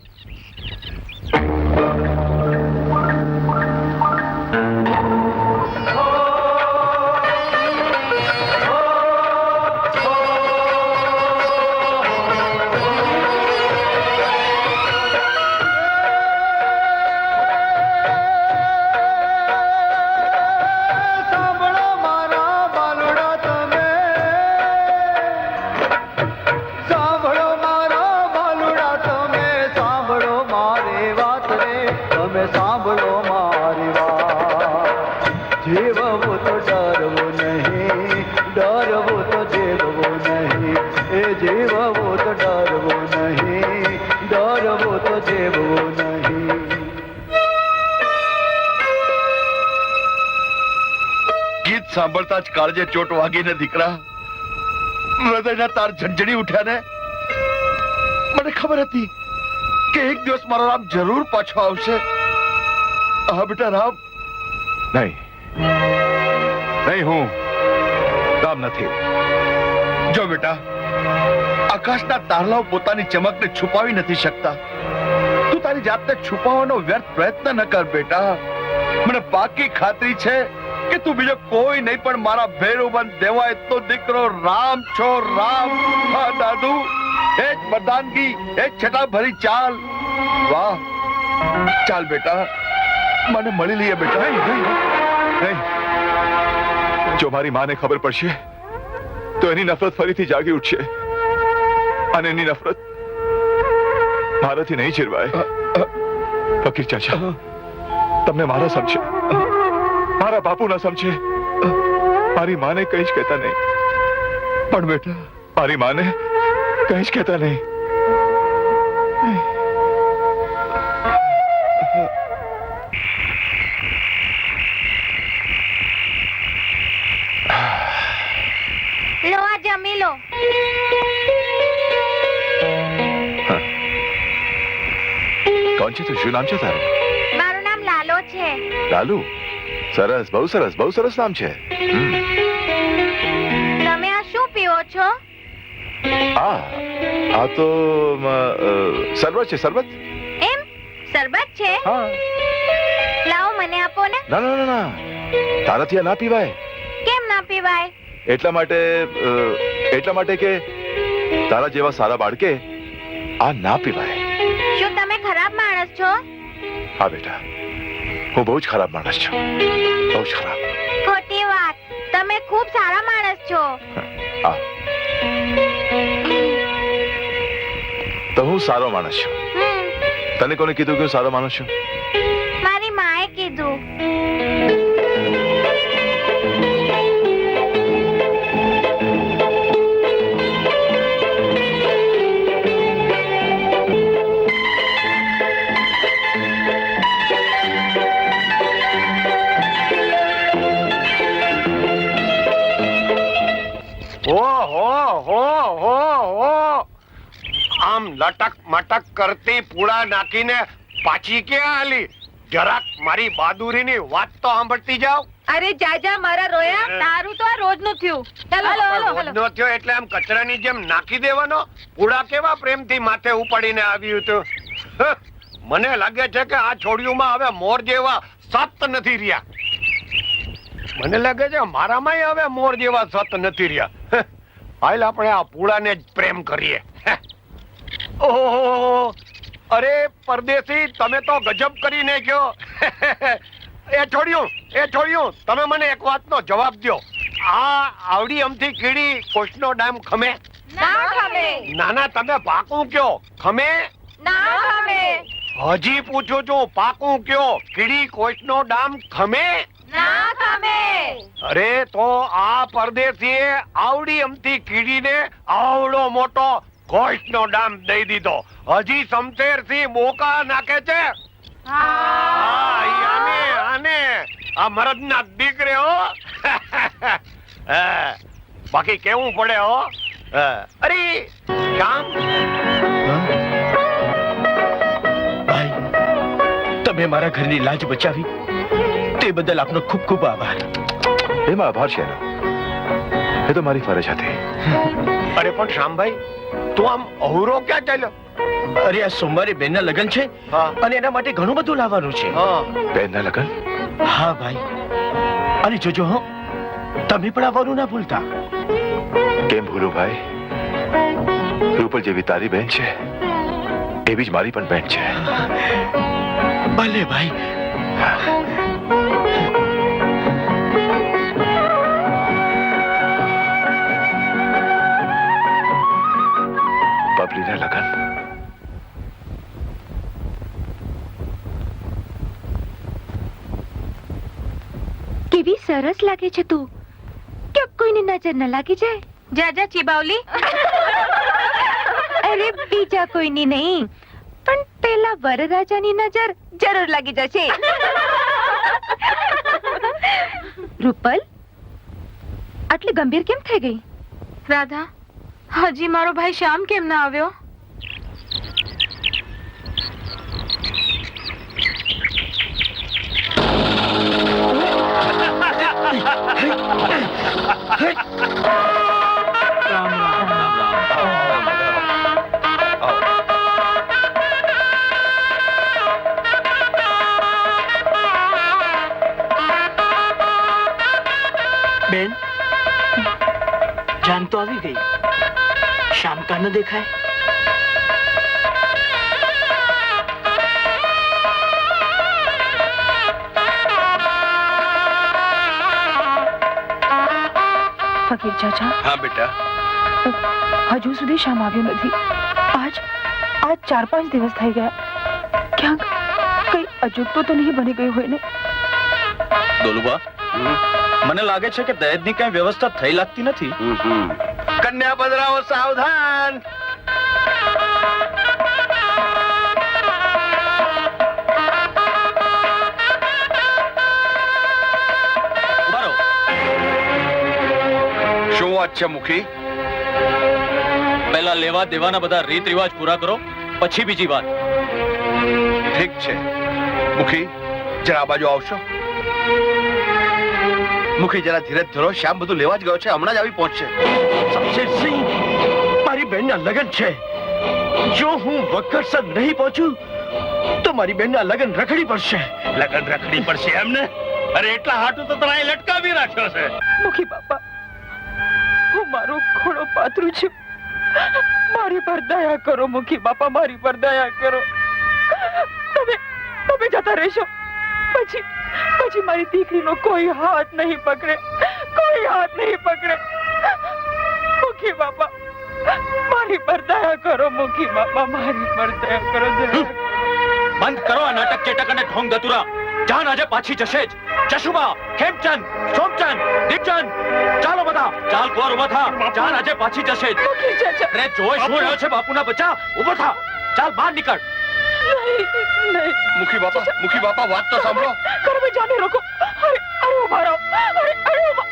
સાંભળતા જ કાળજે ચોટ વાગીને દીકરા હૃદયના તાર ઝંઝડી ઉઠ્યા ને. મને ખબર હતી કે એક દિવસ મારો રામ જરૂર પાછો આવશે. હા બેટા રામ. નહીં નહીં, હું રામ નથી. જો બેટા, આકાશના તારલાઓ પોતાની ચમકને છુપાવી નથી શકતા. તું તારી જાતને છુપાવવાનો વ્યર્થ પ્રયત્ન ન કર બેટા. મને પાકી ખાતરી છે કે તું બીજો કોઈ નહીં પણ મારા ભેરુબંધ દેવાયતનો દીકરો રામ છો. રામ. હા દાદુ, એ જ મર્દાનગી, એ જ છટા ભરી ચાલ. વાહ, ચાલ બેટા, મને મળી લઈએ બેટા. નહીં નહીં નહીં, જો મારી માને ખબર પડશે તો એની નફરત ફરીથી જાગી ઉઠશે અને એની નફરત મારાથી નહીં ચીરવાય. ફકીર ચાચા, તમને મારા સમજે, મારા બાપુ ના સમજે, મારી માને કઈ જ કહેતા નહીં. પણ બેટા, મારી માને કઈ જ કહેતા નહીં. લો આ જમી લો. કોણ છે તું? શું નામ છે તારું? મારું નામ લાલો છે. લાલુ? સરસ, બહુ સરસ, બહુ સરસ નામ છે. તમે આ શું પીવો છો? આ તો શરબત છે. શરબત? એમ શરબત છે? હા. લાવો મને આપો ને. ના ના ના ના, તારાથી આ ના પીવાય. કેમ ના પીવાય? એટલા માટે કે તારા જેવા સારા બાળકે આ ના પીવાય. શું તમે ખરાબ માણસ છો? હા બેટા, હું બહુ જ ખરાબ માણસ છું, બહુ જ ખરાબ. ખોટી વાત, તમે ખૂબ સારા માણસ છો. હા, તો હું સારો માણસ છું. તને કોને કીધું કે હું સારો માણસ છું? મારી માએ કીધું. આમ લટક મટક કરતી પૂળા નાખીને પાછી ક્યાં આલી? જરાક મારી બહાદુરીની વાત તો સાંભળતી જાવ. અરે જા મારા રોયા, તારું તો આ રોજનું થયું. ચાલો રોજનો થયો એટલે આમ કચરાની જેમ નાખી દેવાનો? પૂળા કેવા પ્રેમથી માથે ઉપાડીને આવ્યું હતું. મને લાગે છે કે આ છોડિયુંમાં હવે મોર જેવા સત નથી રહ્યા. મને લાગે છે મારામાંય હવે મોર જેવા સત નથી રહ્યા. હાલ આપણે આ પૂળાને જ પ્રેમ કરીએ. ઓહો, અરે પરદેશી, તમે તો ગજબ કરી નાખ્યો. એ છોડ્યું, તમે મને એક વાતનો જવાબ દો. આ આવડી અમથી કીડી કોષનો ડામ ખમે? ના ખમે. નાના, તમે પાકું કયો, ખમે? ના ખમે. હજી પૂછું છું, પાકું કયો, કીડી કોષનો ડામ ખમે? ના ખમે. અરે તો આ પરદેશીએ આવડી અમથી કીડીને આવડો મોટો કોષનો ડામ દઈ દીધો. હજી સમશેરથી બોકા નાખે છે. આને આ મરદના દીકરે હો. બાકી કેવું પડે હો. અરે કામ ભાઈ, તમે મારા ઘરની લાજ બચાવી તે બદલ આપનો ખૂબ ખૂબ આભાર. એમાં આભાર છે એનો, એ તો મારી ફરજ હતી. અરે પણ શ્યામભાઈ, તું આમ અવરો ક્યાં ચાલ્યો? અરે આ સોમવારે બેનના લગ્ન છે અને એના માટે ઘણું બધું લાવવાનું છે. બેનના લગ્ન? હા ભાઈ, અને જોજો હો, તમે પણ આવવાનું ના ભૂલતા. કેમ ભૂલું ભાઈ? રૂપલ જેવી તારી બહેન છે, એવી જ મારી પણ બહેન છે. ભલે ભાઈ. બબલીના લગ્ન. કેવી સરસ લાગે છે તું, કે કોઈની નજર ન લાગી જાય. જા ચીબાવલી. અરે બીજા કોઈની નહીં, પણ પેલા વરરાજાની નજર જરૂર લાગી જશે. રૂપલ, આટલી ગંભીર કેમ થઈ ગઈ? રાધા, હજી મારો ભાઈ શ્યામ કેમ ના આવ્યો? બેન, જાન તો આવી ગઈ, શામ કા ન દેખાય. ફકીર ચાચા, હા બેટા, હજુ સુધી શ્યામ આવ્યો નથી. આજ 4-5 દિવસ થઈ ગયા. ક્યાંક કઈ અજુગતું તો નહીં બની ગયું હોય ને? દોલુબા, મને લાગે છે કે દહેજની કઈ વ્યવસ્થા થઈ લાગતી નથી. કન્યા પધરાવો, સાવધાન. શું વાત છે મુખી? પહેલા લેવા દેવાના બધા રીત રિવાજ પૂરા કરો, પછી બીજી વાત. ઠીક છે મુખી, જરા આ બાજુ આવશો. મુખી જરા ધીરજ ધરો, શ્યામ બધું લેવા જ ગયો છે, હમણાં જ આવી પહોંચશે. શમશેરસિંહ, મારી બહેનના લગ્ન છે. જો હું વખતસર નહીં પહોંચું તો મારી બહેનના લગ્ન રખડી પડશે. લગન રખડી પડશે એમને? અરે એટલા હાટું તો તને અહીં લટકાવી રાખ્યો છે. મુખી બાપા, હું મારો ઘોડો પાથરું છું. મારી પર દયા કરો મુખી બાપા, મારી પર દયા કરો. તમે જતા રહેશો પછી મારી દીકરીનો કોઈ હાથ નહીં પકડે, કોઈ હાથ નહીં પકડે. મુખી બાપા, મારી પર દયા કરો મુખી બાપા, મારી પર દયા કરો. બંધ કરો આ નાટક ચેટક અને ઢોંગ દતુરા. જાન આજે પાછી જશે જ. જશુબા, ખેમચંદ, સોમચંદ, દીપચંદ, ચાલો બધા, ચાલ કુંવર ઉભા થા. જાન આજે પાછી જશે જ. અરે જોઈ શું રહ્યો છે બાપુના બચ્ચા? ઉભો થા, ચાલ બહાર નીકળ. મુખી બાપા વાત તો સાંભળો. કરો ભાઈ, જાને રોકો. અરે ઉભા રહો. અરે ઉભા.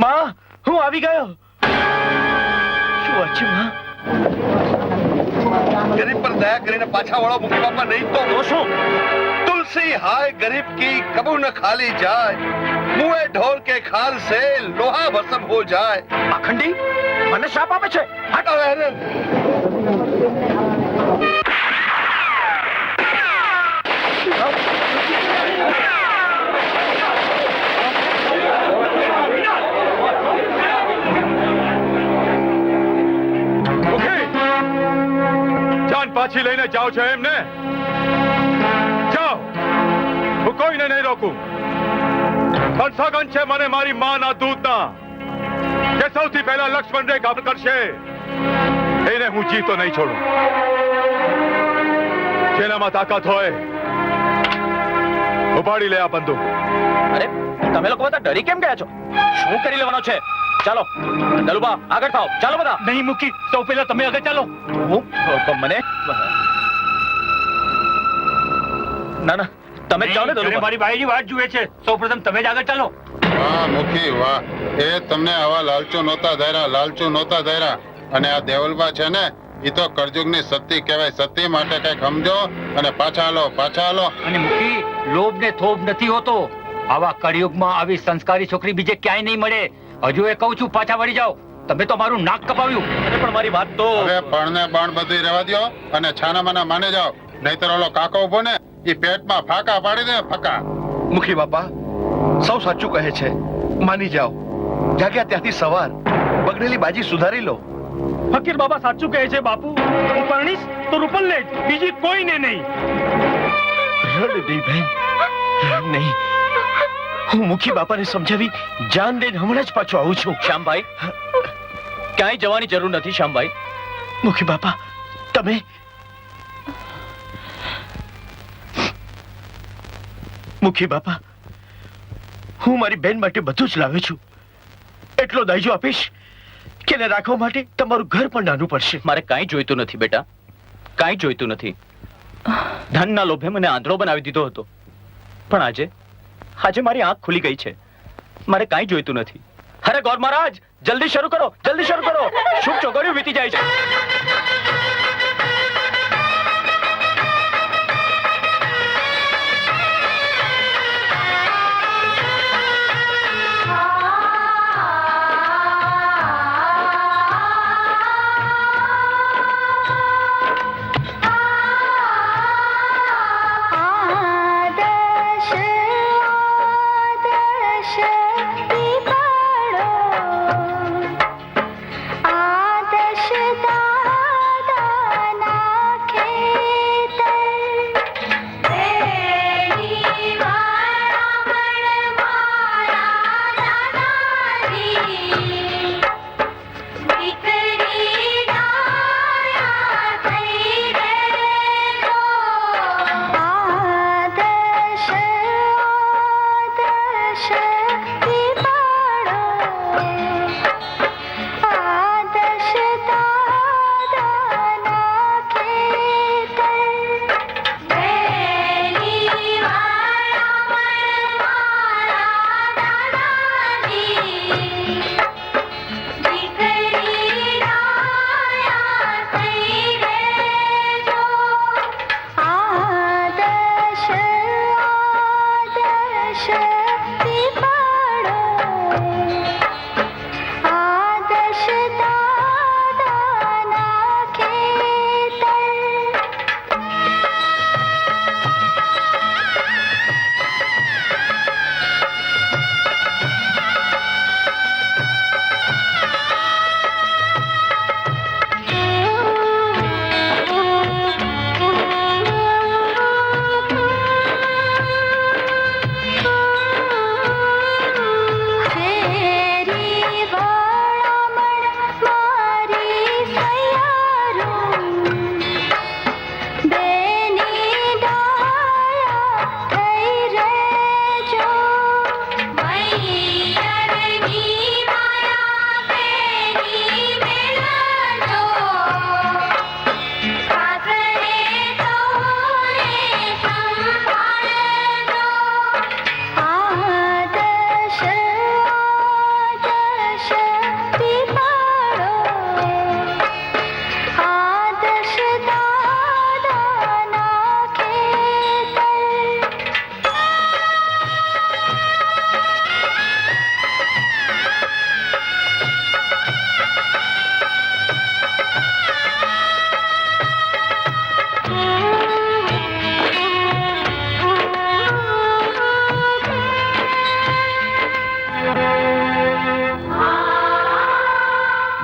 માં, હું આવી ગયો. શું વાત છે માં? ગરીબ પર દયા કરીને પાછા વળો મુખી બાપા, નહીં તો શું? तुलसी हाय गरीब की कबू न खाली जाए, मुए ढोल के खाल से लोहा भस्म हो जाए. અખંડી મને શાપ આપે છે. हटो रहने. જાન પાછી લઈને જાઓ છો એમને? જાઓ, હું કોઈને નહીં રોકું. પણ સગન છે મને મારી માના દૂધના કે સૌથી પહેલા લક્ષ્મણ રેખા કરશે એને હું જીતો નહીં છોડું. જેનામાં તાકાત હોય ઉપાડી લે આ બંદૂક. અરે તમે લોકો બધા ડરી કેમ ગયા છો? શું કરી લેવાનો છે? ચાલો દલુબા, આગળ થાઓ. ચાલો બધા. નહીં મૂકી, સૌ પહેલા તમે આગળ ચાલો. મને ના તમે જ જાઓ ને દલુબા. મારી બાઈની વાટ જુએ છે. સૌપ્રથમ તમે જ આગળ ચાલો. વાહ મુખી વાહ, એ તમને આવા લાલચુ નહોતા ધાર્યા. અને આ દેવલબા છે ને, એ તો કળજુગની સતી કહેવાય. સતી માટે કઈક સમજો અને પાછા હાલો. અને મુખી, લોભ ને થોભ નથી હોતો. આવા કળિયુગમાં આવી સંસ્કારી છોકરી બીજે ક્યાંય નહીં મળે. હજુ એ કહું છું, પાછા વળી જાઓ. તમે તો મારું નાક કપાવ્યું. અરે પણ મારી વાત તો હવે પણ ને બાણ બધું રહેવા દ્યો અને છાનામાના માને જાઓ. નહીતર ઓલો કાકો ઉભો ને, એ પેટમાં ફાકા પાડી દે, ફાકા. મુખી બાપા સૌ સાચું કહે છે, માની જાઓ. જાગ્યા ત્યાંથી સવાર, બગડેલી બાજી સુધારી લો. ફકીર બાબા સાચું કહે છે બાપુ. હું પરણીશ તો રૂપલને જ, બીજી કોઈને નહીં. રડ નહીં બહેન, રડ નહીં. હું મુખી બાપાને સમજાવી જાન દઈને હમણાં જ પાછો આવું છું. શ્યામભાઈ, ક્યાંય જવાની જરૂર નથી. શ્યામભાઈ, મુખી બાપા, તમે મુખી બાપા, હું મારી બેન માટે બધું જ લાવ્યો છું. એટલો દાયજો આપીશ કે એને રાખવા માટે તમારું ઘર પણ નાનું પડશે. મારે કાંઈ જોઈતું નથી બેટા, કાંઈ જોઈતું નથી. ધનના લોભે મને આંધળો બનાવી દીધો હતો, પણ આજે મારી આંખ ખુલી ગઈ છે. મારે કાંઈ જોઈતું નથી. અરે ગોર મહારાજ, જલ્દી શરૂ કરો. શુભ ચોઘડિયું વીતી જાય છે.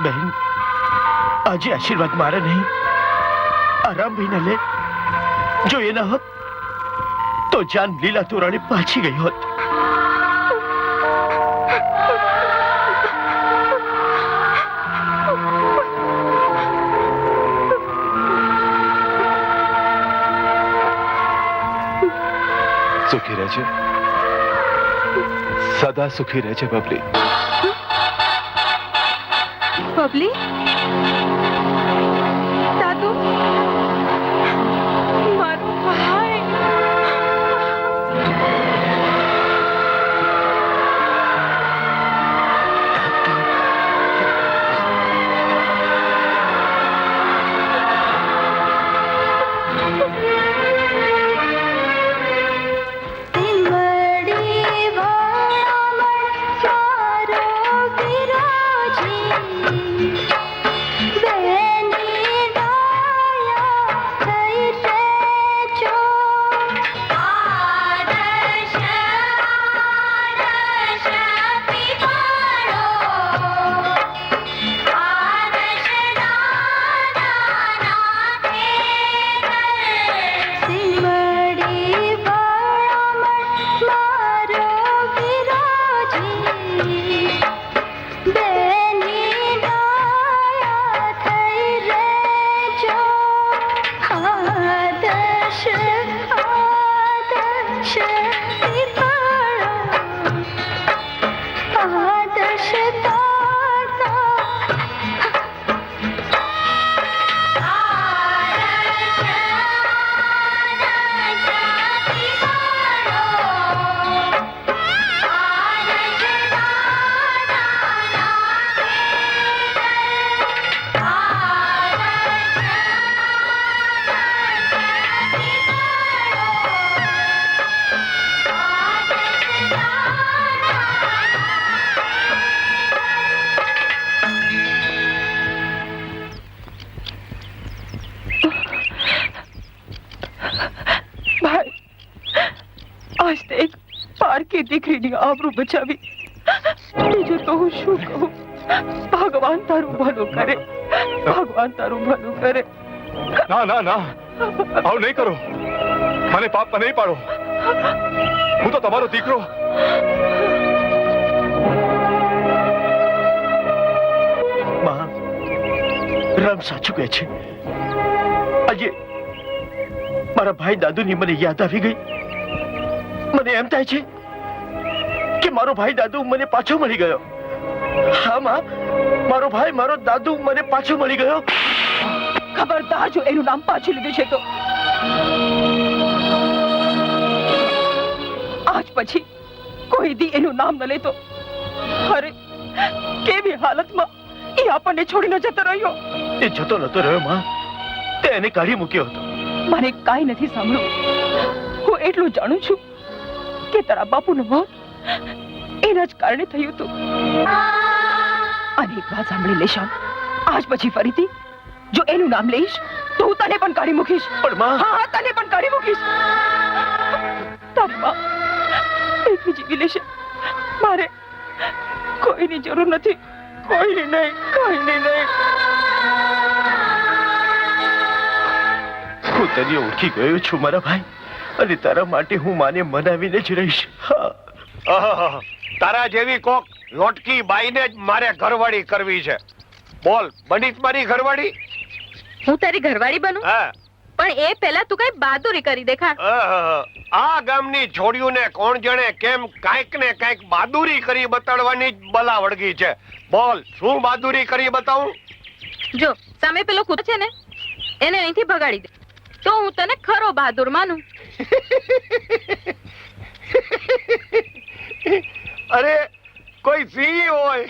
બહેન, આજે આશીર્વાદ મારે નહીં, આરામભાઈને લે. જો એ ના હોત તો જાન લીલા તોરણે પાછી ગઈ હોત. સુખી રહેજે, સદા સુખી રહેજે બબલી. બબલી, દાદુ, મારો ભાઈ. દીકરીની આબરૂ બચાવી, બીજું તો હું શું કહું? ભગવાન તારું ભલું કરે, ભગવાન તારું ભલું કરે. ના ના ના, આવું નહીં કરો. મને પાપમાં નહીં પાડો. હું તો તમારો દીકરો. માં, રામ સાચું કહે છે. આજે મારા ભાઈ દાદુની મને યાદ આવી ગઈ. મને એમ થાય છે કે મારો ભાઈ દાદુ મને પાછો મળી ગયો. હા માં, મારો ભાઈ, મારો દાદુ મને પાછો મળી ગયો. ખબરદાર જો એનું નામ પાછું લીધું છે તો આજ પછી કોઈ દી એનું નામ ન લેતો. અરે કેવી હાલતમાં એ આપણને છોડીને જતો રહ્યો. એ જતો નતો રહ્યો માં, તે એને કાઢી મૂક્યો હતો. મને કાંઈ નથી સાંભળ્યું. હું એટલું જાણું છું કે તારા બાપુનું મોત એના જ કારણે થયું હતું. અને એક વાત સાંભળી લે શ્યામ, આજ પછી ફરીથી જો એનું નામ લઈશ તો હું તને પણ કાઢી મૂકીશ. પણ માં, હા, તને પણ કાઢી મૂકીશ. તારી માં એકલી જીવી લેશે. મારે કોઈની જરૂર નથી. કોઈની નહીં, કોઈની નહીં. હું તને ઓળખી ગયો છું મારા ભાઈ, અને તારા માટે હું માને મનાવીને જ રહીશ. તારા જેવી કોક લોટકી બાઈને જ મારે ઘરવાળી કરવી છે. બોલ, બની મારી ઘરવાળી? હું તારી ઘરવાળી બનું? હા. પણ એ પહેલા તું કઈ બહાદુરી કરી દેખા. આ ગામની છોડીઓને કોણ જાણે કેમ કાંઈક ને કાંઈક બહાદુરી કરી બતાડવાની જ બલા વળગી છે. બોલ, શું બહાદુરી કરી બતાવું? જો સામે પેલો કૂતરો છે ને, એને અહીંથી ભગાડી દે તો હું તને ખરો બહાદુર માનું. અરે કોઈ સિંહ હોય,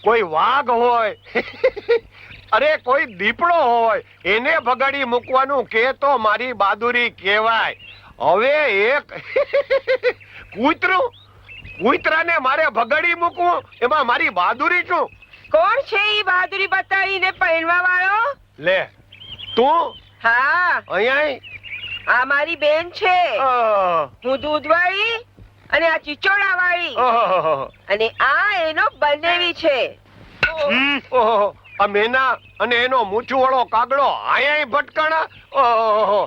કોઈ વાઘ હોય, અરે કોઈ દીપડો હોય, એને ભગાડી મૂકવાનું કે તો મારી બહાદુરી કહેવાય. હવે એક કૂતરાને મારે ભગાડી મૂકવું, એમાં મારી બહાદુરી શું? કોણ છે ઈ બહાદુરી બતાવીને પહેરવા વાળો? લે તું. હા, અહીંયા આ મારી બેન છે. હું દૂધવાળી અને આ ચીચોડા વાળી, અને આ એનો બનેવી છે. ઓહો આ મેના અને એનો મૂછું વાળો કાગડો આયા ભટકાણા. ઓહો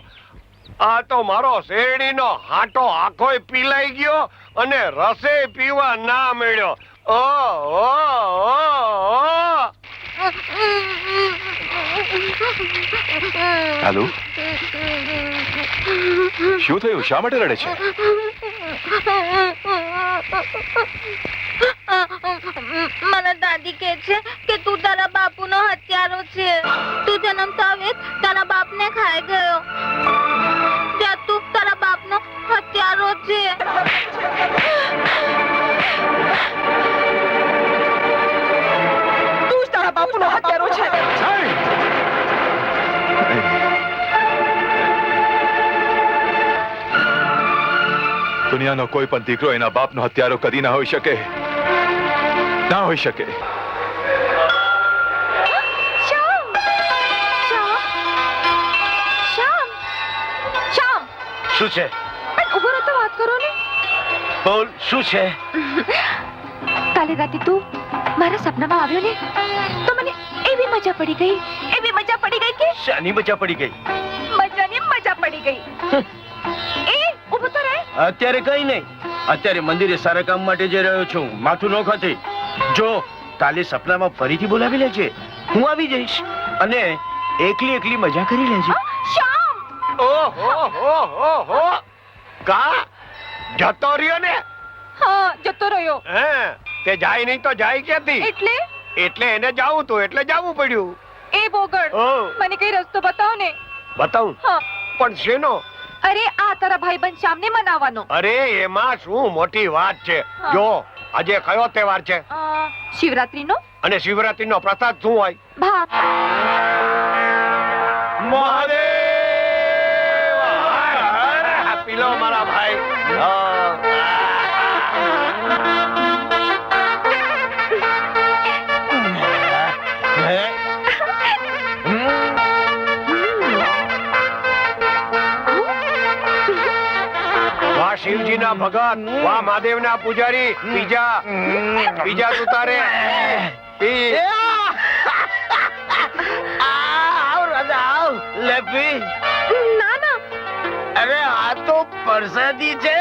આ તો મારો શેરડીનો હાટો આખોય પીલાઈ ગયો અને રસે પીવા ના મળ્યો. ઓહો હાલો, શું થયું? શા માટે રડે છે? મને દાદી કહે છે કે તું તારા બાપુનો હત્યારો છે. તું જન્મતા આવે તારા બાપને ખાઈ ગયો. જા તું તારા બાપનો હત્યારો છે. તું જ તારા બાપુનો હત્યારો છે. દુનિયાનો કોઈ પણ દીકરો એના બાપનો હત્યારો કદી ના હોઈ શકે. ના હોઈ શકે. શું છે? ઉભો રહો તો વાત કરો ને. બોલ શું છે? કાલે રાતે તું મારા સપનામાં આવ્યો ને તો મને એવી મજા પડી ગઈ કે શાની મજા પડી ગઈ? મજાની મજા પડી ગઈ. એ ઉભો તો રહે. અત્યારે કઈ નહીં. અત્યારે મંદિરે સારા કામ માટે જઈ રહ્યો છું. માથું ન ખાતી. જો કાલે સપનામાં ફરીથી બોલાવી લેજે. હું આવી જઈશ અને એકલી એકલી મજા કરી લેજે. શ્યામ. ઓહો કા જતો રહ્યો ને? હા જતો રહ્યો. હે તે જાય નહીં તો જાય ક્યાંથી? એટલે એને જાવું તો એટલે જાવું પડ્યું. એ બોગડ મને કઈ રસ્તો બતાવો ને. બતાવું? હા. પણ શેનો? અરે આ તારા ભાઈબંધ શ્યામને મનાવવાનો. અરે એમાં શું મોટી વાત છે. જો આજે કયો તહેવાર છે? શિવરાત્રીનો. અને શિવરાત્રીનો પ્રસાદ શું હોય? ભાત. મહાદેવ પીલો મારા ભાઈ. વાહ શિવજીના ભગત, વાહ મહાદેવના પૂજારી. બીજા તું તારે પી. ના ના. અરે આ તો પ્રસાદી છે.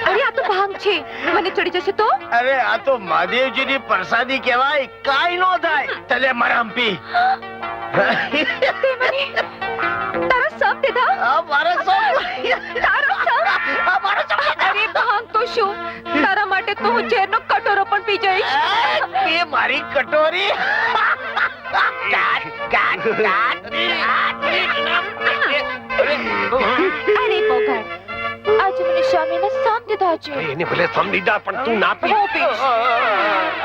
અરે આ તો ભાંગ છે. મને ચડી જશે તો? અરે આ તો મહાદેવજીની પ્રસાદી કહેવાય. કાઈ નો થાય. તલે મરામ પી. તે મને તારા સપ દીધા. મારા સપ. તારા સપ. અરે ભાંગ તો શું, તારા માટે તો હું ઝેરનો કટોરો પણ પી જઈશ. એ મારી કટોરી. અરે બોગડ, આજે મને શ્યામીને સમ દીધા છે. એને ભલે સમ દીધા પણ તું ના પી. હું પીશ.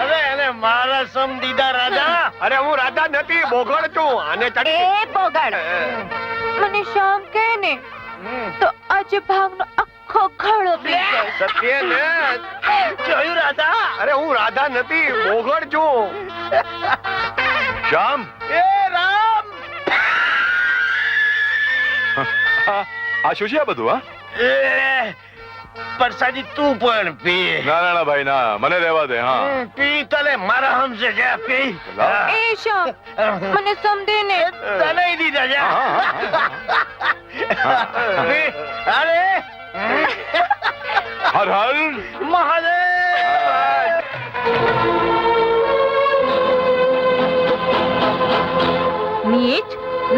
અરે એને મારા સમ દીધા રાજા. અરે હું રાજા નથી, બોગડ છું. આને ચડે. એ બોગડ, મને શ્યામ કહે ને તો આજે ભાંગનો આખો ઘડો પી જઈશ. સત્ય ને જોયું રાધા? અરે હું રાધા નથી, બોગડ છું. શ્યામ. એ રામ. આ શું છે આ બધું? હા, પ્રસાદી તું પણ પી. ના ભાઈ ના, મને રહેવા દે. હા પી. તલે મારા હમસે જા પી. એ શ્યામ, મને સમ દે ને. તને દીધા જા. પી. અરે હર હર મહાદેવ. નીચ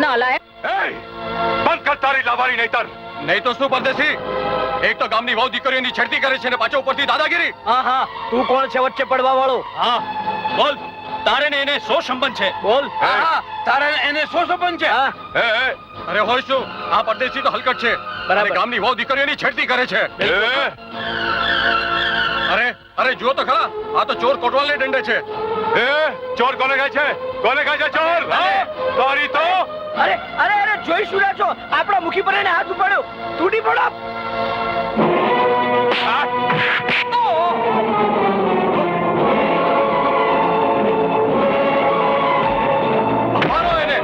નાલાયક. બંધ કર તારી લાવારી નહીતર. નહીં તો શું પરદેશી? એક તો ગામની વહુ દીકરીઓની છેડતી કરે છે ને પાછો ઉપરથી દાદાગીરી. હા તું કોણ છે વચ્ચે પડવા વાળો? હા બોલ, તારે ને એને શો સંબંધ છે? બોલ. તારે ને એને શો સંબંધ છે? અરે હોય શું, આ પરદેશી તો હલકટ છે. અને ગામની વહુ દીકરીઓની છેડતી કરે છે. અરે જુઓ તો ખરા, આ તો ચોર કોટવાલને દંડે છે. ચોર કોને કહે છે? કોને કહે છે ચોર? તારી તો અરે જોઈ શું રહ્યા છો? આપણા મુખી પર એને હાથ ઉપાડ્યો. તૂટી પડો. મારો એને.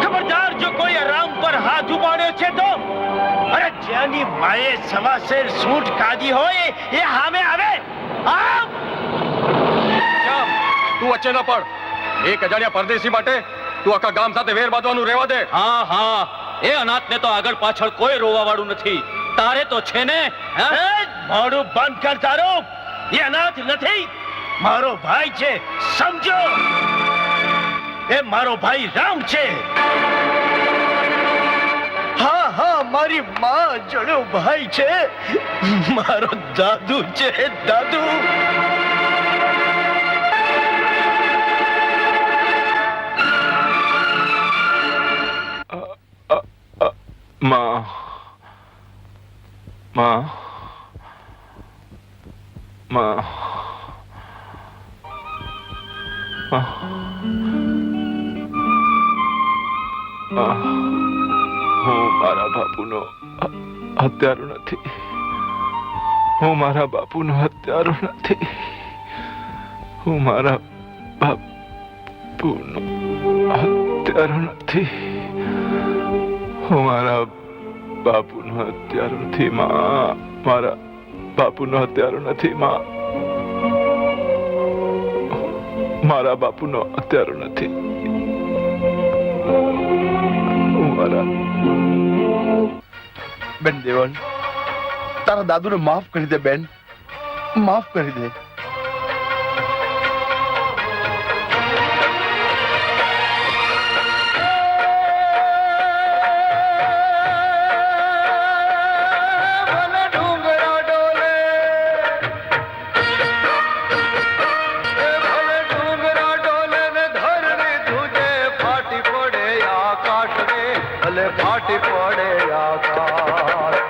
ખબરદાર જો કોઈ રામ પર હાથ ઉપાડ્યો છે તો. અરે જ્યાંની માએ સવા શેર સૂટ ખાધી હોય એ સામે આવે. આવ! તું વચ્ચે ન પડ. એક અજાણ્યા પરદેશી માટે તું આખા ગામ સાથે વેર બાંધવાનું રહેવા દે. હા હા, એ અનાથને તો આગળ પાછળ કોઈ રોવા વાળું નથી. તારે તો છે ને. મોઢું બંધ કર તારું. એ અનાથ નથી, મારો ભાઈ છે, સમજો. એ મારો ભાઈ રામ છે. હા હા, મારી માં જણો ભાઈ છે, મારો દાદુ છે, દાદુ. માં માં માં હું મારા બાપુનો હત્યારો નથી. હું મારા બાપુનો હત્યારો નથી. હું મારા બાપુનો હત્યારો નથી. હું મારા બાપુનો હત્યારો નથી. માં, મારા બાપુનો હત્યારો નથી. માં, મારા બાપુનો હત્યારો નથી. હું મારા બેન દેવલ, તારા દાદુને માફ કરી દે બેન, માફ કરી દે. ફાટી પડે આકાશ.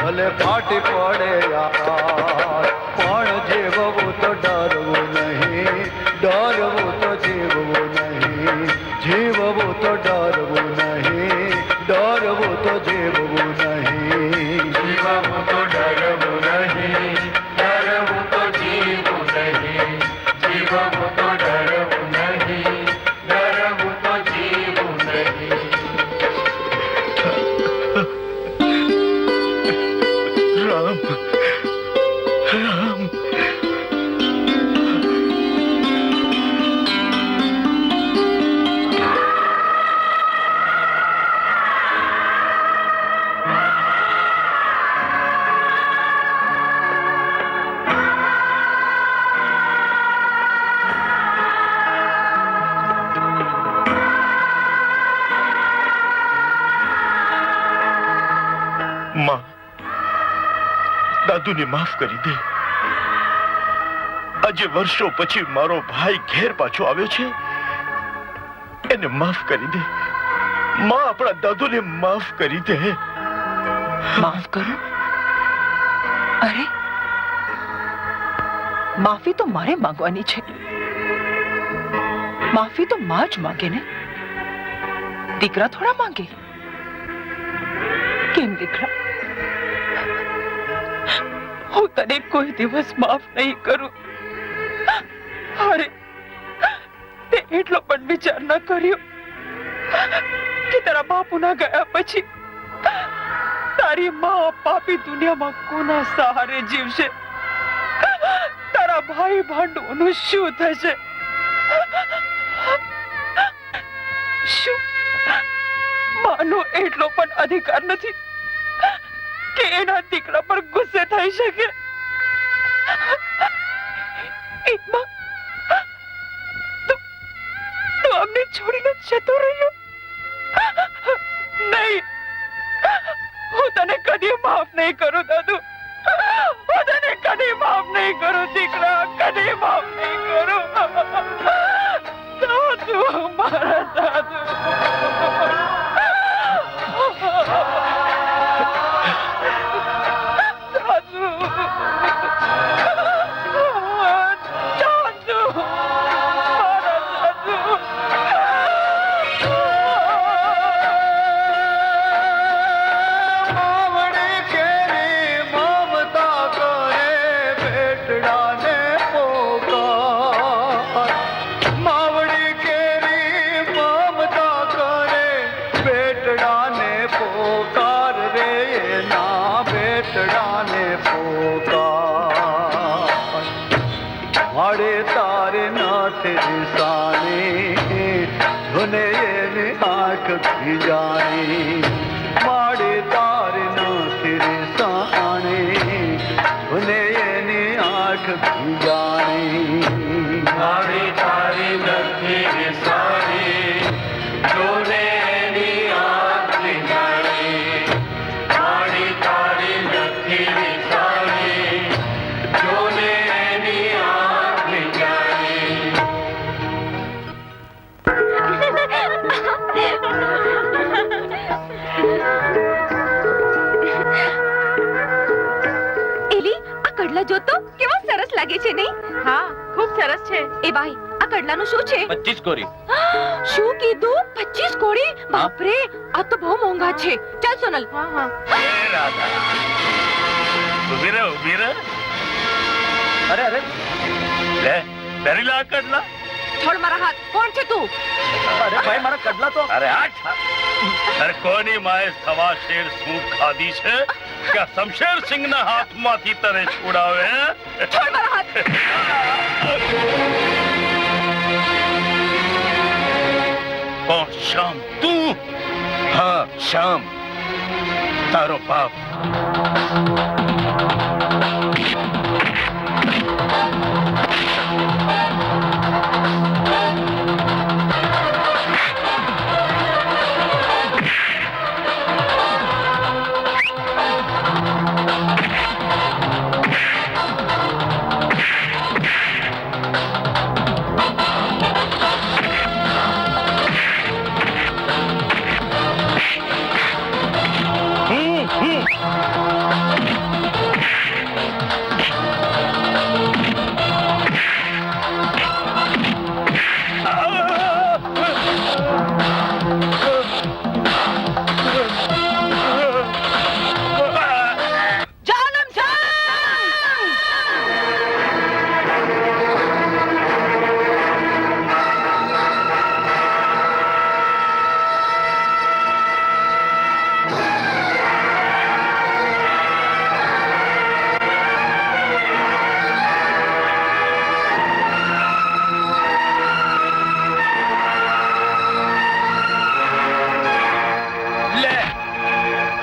ભલે ફાટી પડે આકાશ, પણ જીવવું તો ડરવું નહીં, ડરવું તો જીવવું નહીં, જીવવું તો ડરવું નહીં, ડરવું તો જીવવું નહીં, જીવવું તો ડરવું નહીં, ડરવું તો જીવવું નહીં, જીવવું તો ડરવું નહીં, ડરવું તો જીવવું નહીં. રામ, રામ. માં, દાદુને માફ કરી દે. આજે વર્ષો પછી મારો ભાઈ ઘેર પાછો આવ્યો છે, એને માફ કરી દે. માં, આપણા દાદુને માફ કરી દે. માફ કરો? અરે, માફી તો મારે માંગવાની છે. માફી તો માં જ માંગે ને, દીકરા થોડા માંગે. કેમ દીકરા, હું તને કોઈ દિવસ માફ નહીં કરું. અરે, તે એટલો પણ વિચાર ન કર્યો કે તારા બાપુના ગયા પછી તારી માં પાપી દુનિયામાં કોના સહારે જીવશે? તારા ભાઈ ભાંડુનું શું થશે? શું માનો એટલો પણ અધિકાર નથી કે એના દીકરા પર ગુસ્સે થઈ શકે? તું અમને છોડીને જતો રહ્યો. નહીં, હું તને કદી માફ નહીં કરું દાદુ. હું તને કદી માફ નહીં કરું દીકરા, કદી માફ નહીં કરું. દાદુ, મારા દાદુ. મારે તારે નાથ સાને ધુને એની આંખ ભીજાણી. મારે તારે નાથ સાને ધુને એની આંખ ભીજાણી. મારે તારે નથી સાને ધુને એની આંખ ભીજાણી. મારે તારે નથી સાને ધુને એની આંખ ભીજાણી. એલી, આ કડલા જો તો કેવા સરસ લાગે છે નહીં? હા, ખૂબ સરસ છે. એ ભાઈ, આ કડલાનું શું છે? 25 કોરી. શું કીધું? 25 કોડી? બાપરે, આ તો બહુ મોંઘા છે. ચાલ સોનલ. હા હા. ઉભી રહે, ઉભી રહે. અરે અરે, લે પહેરી લા કડલા. છોડ મારા હાથ. કોણ છે તું? અરે ભાઈ, મારા કડલા તો. અરે આઠ. અરે કોની માએ સવા શેર સૂટ ખાધી છે કે શમશેર સિંહ ના હાથમાંથી તને છોડાવે? છોડ મારા હાથ. કોણ? શ્યામ તું? હા, શ્યામ, તારો બાપ.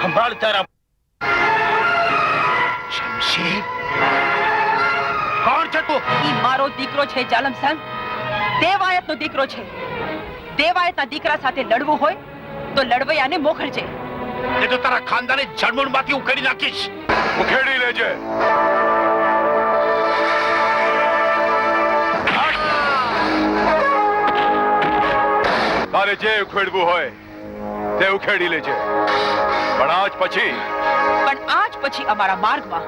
સંભાળ તારા. શમશેર, કોણ છે તું? ઈ મારો દીકરો છે જાલમસાન. દેવાયતનો દીકરો છે. દેવાયતના દીકરા સાથે લડવું હોય તો લડવૈયાને મોકલજે. એ તો તારા ખાનદાને જડમૂળમાંથી ઉખેડી નાખીશ. ઉખેડી લેજે. તારે જે ઉખેડવું હોય તે ઉખેડી લેજે, પણ આજ પછી અમારા માર્ગમાં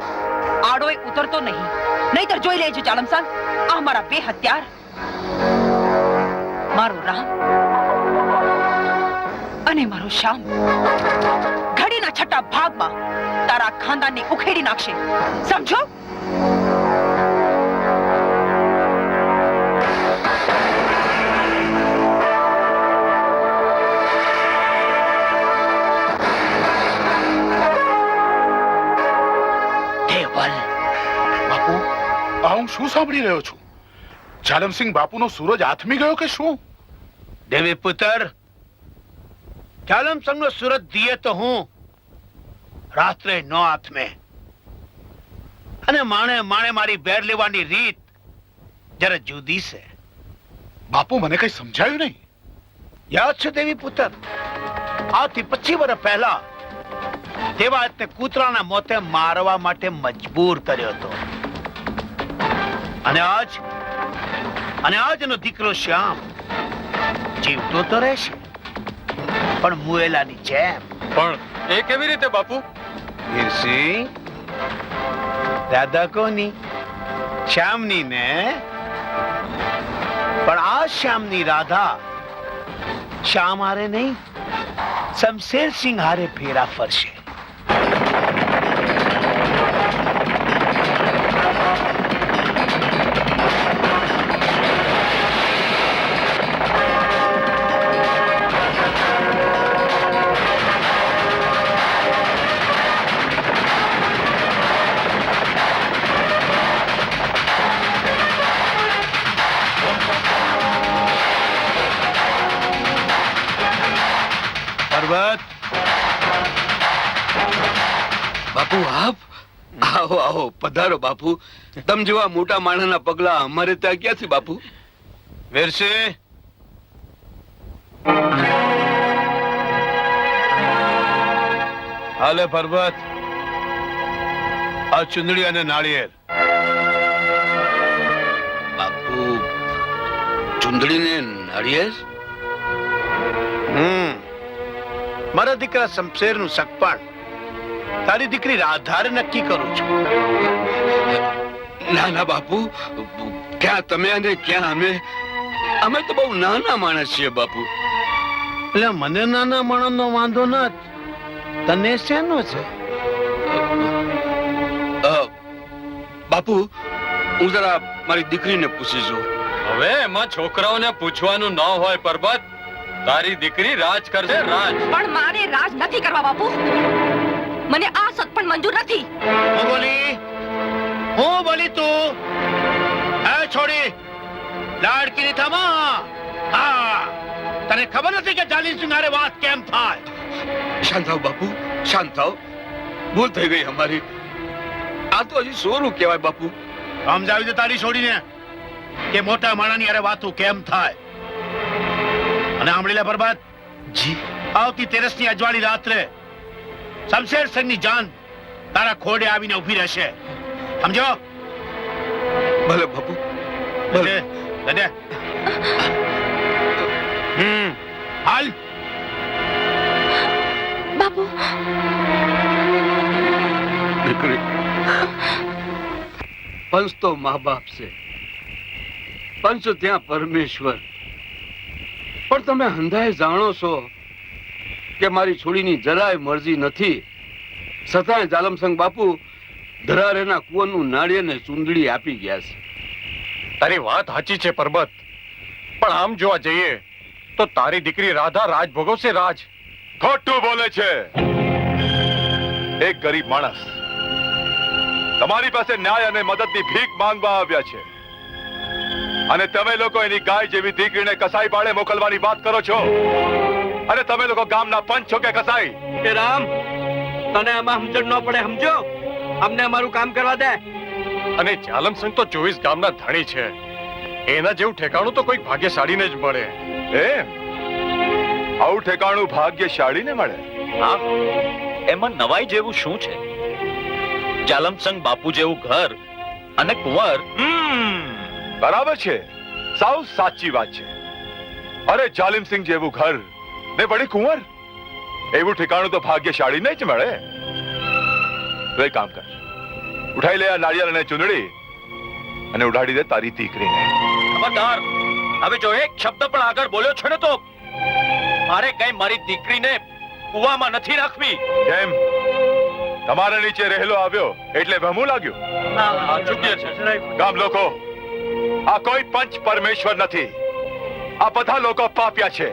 આડોય ઉતરતો નહીં. નહીતર જોઈ લેજે જાલમસાન, આ મારા બે હત્યાર, મારો રામ અને મારો શ્યામ ઘડીના છઠ્ઠા ભાગમાં તારા ખાનદાનને ઉખેડી નાખશે. સમજો? હું શું સાંભળી રહ્યો છું? જાલમસિંહ બાપુનો સૂરજ આથમી ગયો કે શું? દેવી પુત્ર, જાલમસિંહનો સૂરજ દિયે તો હું રાત્રે નો આથમે. અને માણે માણે મારી બેર લેવાની રીત જરા જુદી છે. બાપુ, મને કઈ સમજાયું નહીં. યાદ છે દેવી પુત્ર, આથી 25 વર્ષ પહેલા દેવાયતને કૂતરાના મોતે મારવા માટે મજબૂર કર્યો હતો. અને આજ એનો દીકરો શ્યામ જીવતો તો રહેશે, પણ મુએલાની જેમ. પણ એ કેવી રીતે બાપુ? વીરસિંહ, દાદા કોની? શ્યામની ને. પણ આ શ્યામની રાધા શ્યામ હારે નહીં, શમશેર સિંહ હારે ફેરા ફરશે. બાપુ આપ આવો આવો પધારો બાપુ. તમ જેવા મોટા માણસના પગલા અમારે ત્યાં ક્યાંથી બાપુ? વીરસિંહ, હાલે પર્વત, આ ચુંદડી અને નાળિયેર. બાપુ ચુંદડી ને નાળિયેર? મારા દીકરા શમશેર નું સગપણ તારી દીકરી રાધારે નક્કી કરું છું. ના ના બાપુ, ક્યાં તમે અને ક્યાં અમે? અમે તો બહુ નાના માણસ છીએ બાપુ. એટલે મને નાના માણસનો વાંધો નથી, તને શેનો છે? બાપુ હું જરા મારી દીકરીને પૂછી જોઉં. હવે એમાં છોકરાઓને પૂછવાનું ન હોય પરબત. તારી દીકરી રાજ કરશે, રાજ. પણ મારે રાજ નથી કરવા બાપુ. મને આ સત્પણ મંજૂર નથી. હું બોલી તું એ છોડી લાડકીની થમા. હા, તને ખબર નથી કે જાલિમ સિંહ હારે વાત કેમ થાય? શાંત થાવ બાપુ, શાંત થાવ. ભૂલ થઈ ગઈ અમારી. આ તો હજી સોરું કહેવાય બાપુ. સમજાવી દે તારી છોડીને કે મોટા માણાની હારે વાતું કેમ થાય. અને સાંભળી લે પરબત જી, આવતી 13 ની અજવાળી રાત્રે શમશેર સિંહની જાન તારા ખોડે આવીને ઊભી રહેશે, સમજો? ભલે બાપુ, ભલે. દે હાલ બાપુ. દીકરી, પંચ તો મા બાપ છે, પંચ ત્યાં પરમેશ્વર. પણ તમે હંધાએ જાણો છો કે મારી છોડીની જરાય મરજી નથી, છતાંય જાલમસંગ બાપુ ધરારેના કુવાનું નાળિયેર ને ચૂંદડી આપી ગયા છે. તારી વાત સાચી છે પરબત, પણ આમ જોવા જઈએ તો તારી દીકરી રાધા રાજ ભોગવશે, રાજ. ખોટું બોલે છે. એક ગરીબ માણસ તમારી પાસે ન્યાય અને મદદની ભીખ માંગવા આવ્યા છે, અને તમે લોકો એની ગાય જેવી દીકરીને કસાઈ પાડે મોકલવાની વાત કરો છો. અને તમે લોકો ગામના પંચ છો કે કસાઈ? એ રામ, તને આમાં સમજણ ન પડે, સમજો? અમને અમારું કામ કરવા દે. અને જાલમસિંહ તો 24 ગામના ધણી છે, એના જેવું ઠેકાણું તો કોઈ ભાગ્યશાળીને જ મળે. એમ? આવું ઠેકાણું ભાગ્યશાળીને મળે? હા, એમાં નવાઈ જેવું શું છે? જાલમસંગ બાપુ જેવું ઘર અને કુંવર. બરાબર છે, સાવ સાચી વાત છે. અરે જાલિમસિંહ જેવું ઘર ને વળી કુંવર, એવું ઠેકાણું તો ભાગ્યશાળીને જ મળે. તો એક કામ કર, ઉઠાઈ લે આ નાળિયેર અને ચૂંદડી અને ઉડાડી દે તારી દીકરીને. ખબરદાર, હવે જો એક શબ્દ પણ આગળ બોલ્યો છે ને તો મારે કઈ મારી દીકરીને કુવામાં નથી રાખવી. કેમ? તમારા નીચે રહેલો આવ્યો એટલે વહેમું લાગ્યું? ગામ લોકો, આ કોઈ પંચ પરમેશ્વર નથી, આ બધા લોકો પાપ્યા છે.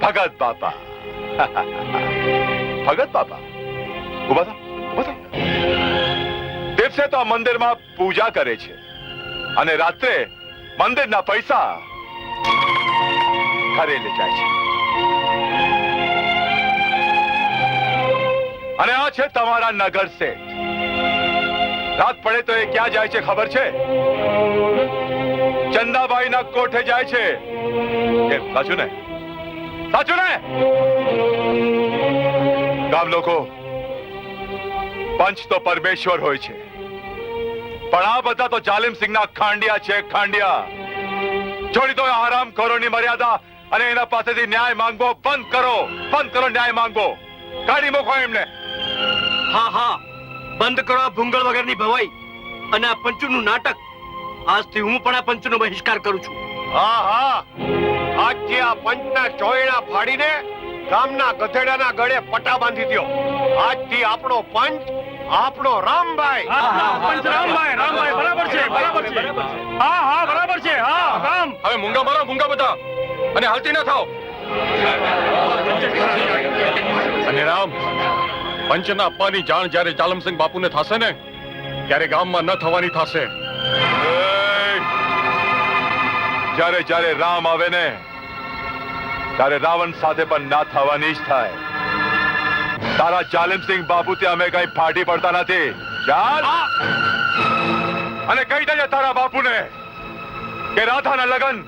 ભગત બાપા, ભગત બાપા ઉભા થા, ઉભા થા. દિવસે તો આ મંદિરમાં પૂજા કરે છે અને રાત્રે મંદિરના પૈસા ઘરે લઈ જાય છે. અને આ છે તમારા નગર શેઠ. રાત પડે તો એ ક્યાં જાય છે ખબર છે? ચંદાબાઈના કોઠે જાય છે. કેમ? સાચું ને? સાચું ને? ગામ લોકો પંચ તો પરમેશ્વર હોય છે, પણ આ બધા તો જાલિમ સિંહના ખાંડિયા છે, ખાંડિયા. છોડી દો હરામખોરોની મર્યાદા અને એના પાસેથી ન્યાય માંગવો બંધ કરો. બંધ કરો ન્યાય માંગવો. કાઢી મૂકો એમને. હા હા, બંધ કરો આ ભૂંગળ વગરની ભવાઈ અને આ પંચનું નાટક. આજથી હું પણ આ પંચનો બહિષ્કાર કરું છું. હા હા, આજથી આ પંચના ચોયણા ફાડીને ગામના ગધેડાના ગળે પટા બાંધી દ્યો. આજથી આપણો પંચ આપણો રામભાઈ. પંચ રામભાઈ, રામભાઈ બરાબર છે, બરાબર છે. હા હા બરાબર છે. હા કામ. હવે મૂંગા મારો, મૂંગા બધા, અને હાલતી ના થાવ. અને રામ, પંચના અપ્પાની જાણ જ્યારે જાલમસિંહ બાપુને થશે ને, ત્યારે ગામમાં ન થવાની થશે. જ્યારે જ્યારે રામ આવે ને, ત્યારે રાવણ સાથે પણ ના થવાની જ થાય. તારા જાલિમસિંહ બાપુ ત્યાં અમે કઈ ફાટી પડતા નથી. ચાલ અને કહી દેજે તારા બાપુને કે રાધાના લગન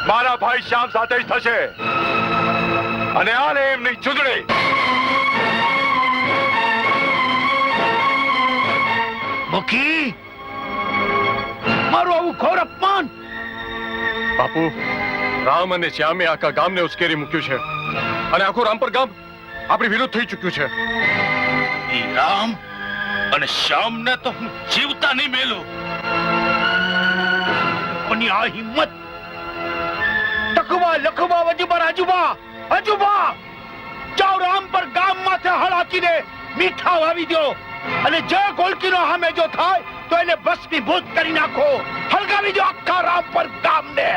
મારા ભાઈ શ્યામ સાથે જ થશે. અને આને એમની ચૂંટણી. મુખી, મારું આવું ઘોર અપમાન. બાપુ, રામ અને શ્યામે આખા ગામને ઉશ્કેરી મૂક્યું છે અને આખું રામપર ગામ આપણી વિરુદ્ધ થઈ ચૂક્યું છે. ઈ રામ અને શ્યામને તો હું જીવતા નહીં મેલું. પણ આ હિંમત. તકવા લખવા વજુબા રાજુબા, હજુબા જાઓ રામ પર ગામ માથે હળ હાકીને મીઠા વાવી દો. અને જે ગોલકીનો સામે જો થાય તો એને ભસ્મીભૂત કરી નાખો. હળગાવી દો આખા રામ પર ગામને.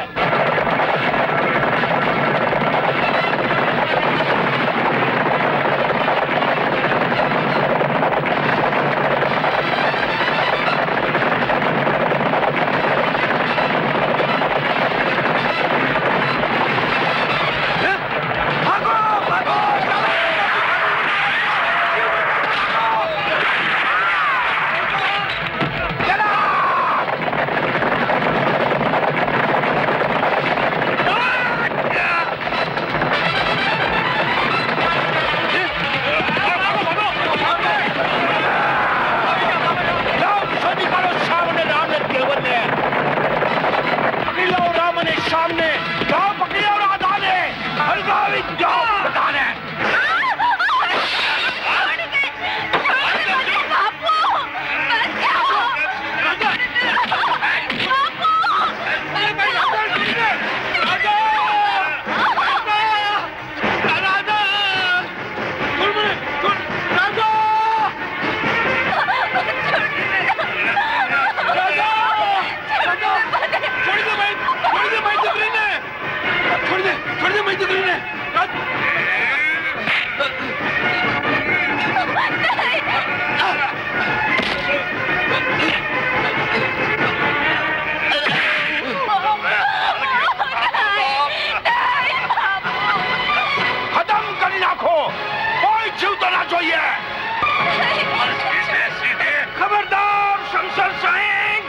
ખબરદાર શમશેર સિંહ.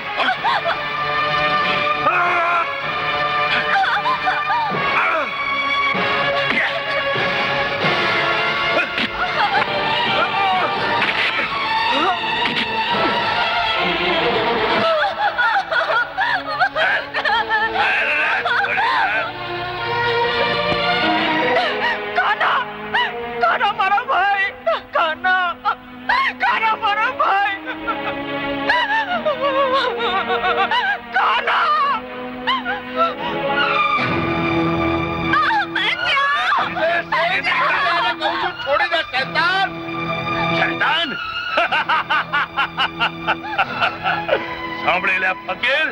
સાંભળી લે ફકીર,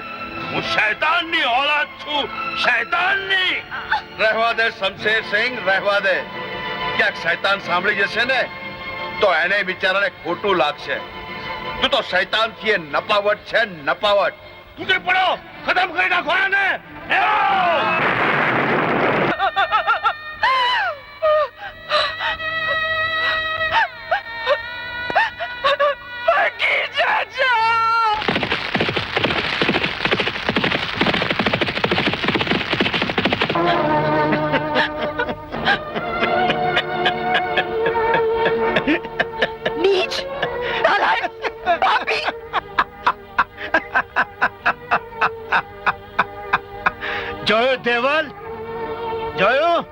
હું શૈતાનની ઓલાદ છું, શૈતાનની. રહેવા દે શમશેર સિંહ, રહેવા દે. ક્યાંક શૈતાન સાંભળી જશે ને તો એને બિચારાને ખોટું લાગશે. તું તો શૈતાન થી નપાવટ છે, નપાવટ. તૂટી પડો, ખતમ કરી નાખો એને. દેવલ જોયું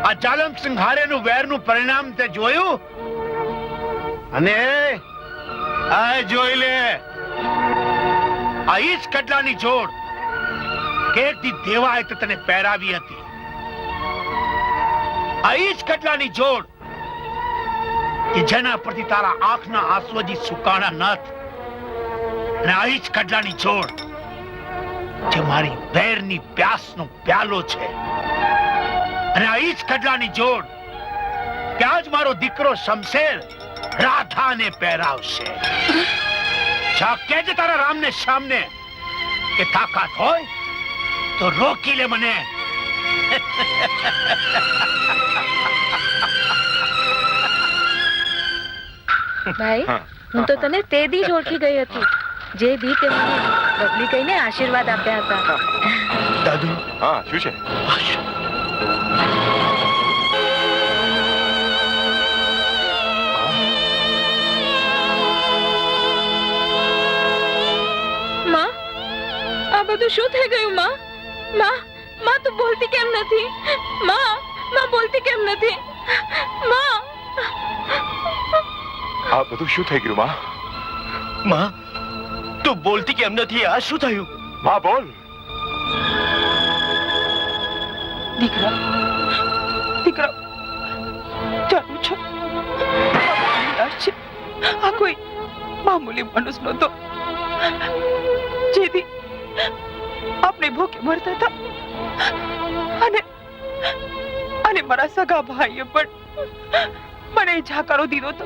આ જાલમસિંહ હારેનું વેરનું પરિણામ તે જોયું અને આ જોઈ લે આ ઈજ કડલાની જોડ કેતી દેવાએ તો તને પહેરાવી હતી આ ઈજ કડલાની જોડ કે જેના પરથી તારા આંખના આંસુ હજી સુકાણા નથ અને આ ઈજ કડલાની જોડ જે મારી વેરની પ્યાસનો પ્યાલો છે અને આ ઈજ કડલાની જોડ કે આજ મારો દીકરો શમશેર રાધાને પહેરાવશે જા કેજે તારા રામને સામને કે તાકાત હોય તો રોકી લે મને ભાઈ હું તો તને તે દી જ ઓળખી ગઈ હતી જે દી તે મને બદલી કહીને આશીર્વાદ આપ્યા હતા દાદુ હા શું છે માં આ બધું શું થઈ ગયું માં માં માં તું બોલતી કેમ નથી માં માં બોલતી કેમ નથી માં આ બધું શું થઈ ગયું માં માં તું બોલતી કેમ નથી આ શું થયું માં બોલ દીકરા દીકરા જાણું છું આ કોઈ મામૂલી મનુષ્ય નહોતો જેથી આપણે ભૂખે મરતા હતા અને અને મારા સગા ભાઈએ પણ મને જાકારો દીધો હતો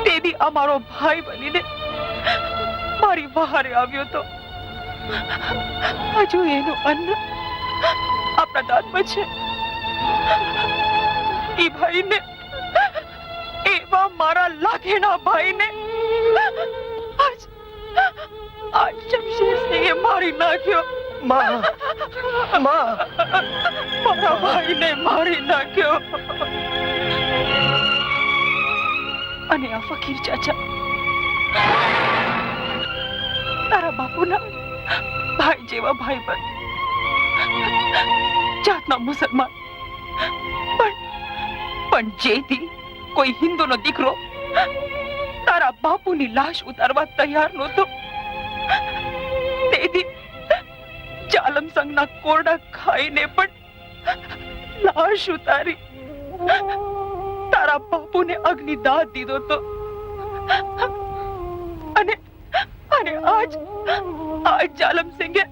તેથી અમારો ભાઈ બનીને મારી બહારે આવ્યો હતો હજુ એનું અન્ન આપણા દાંતમાં છે એ ભાઈને એવા મારા લાખેના ભાઈને આજ શમશેરસિંહે મારી નાખ્યો મારા ભાઈને મારી નાખ્યો અને આ ફકીર ચાચા તારા બાપુના ભાઈ જેવા ભાઈ બન જાતના મુસલમાન પણ જેથી કોઈ હિન્દુનો દીકરો તારા બાપુની લાશ ઉતારવા તૈયાર નહોતો તેથી જાલમ સંઘના કોરડા ખાઈને પણ લાશ ઉતારી તારા બાપુને અગ્નિદાહ દીધો તો અને આજ જાલમ સિંહે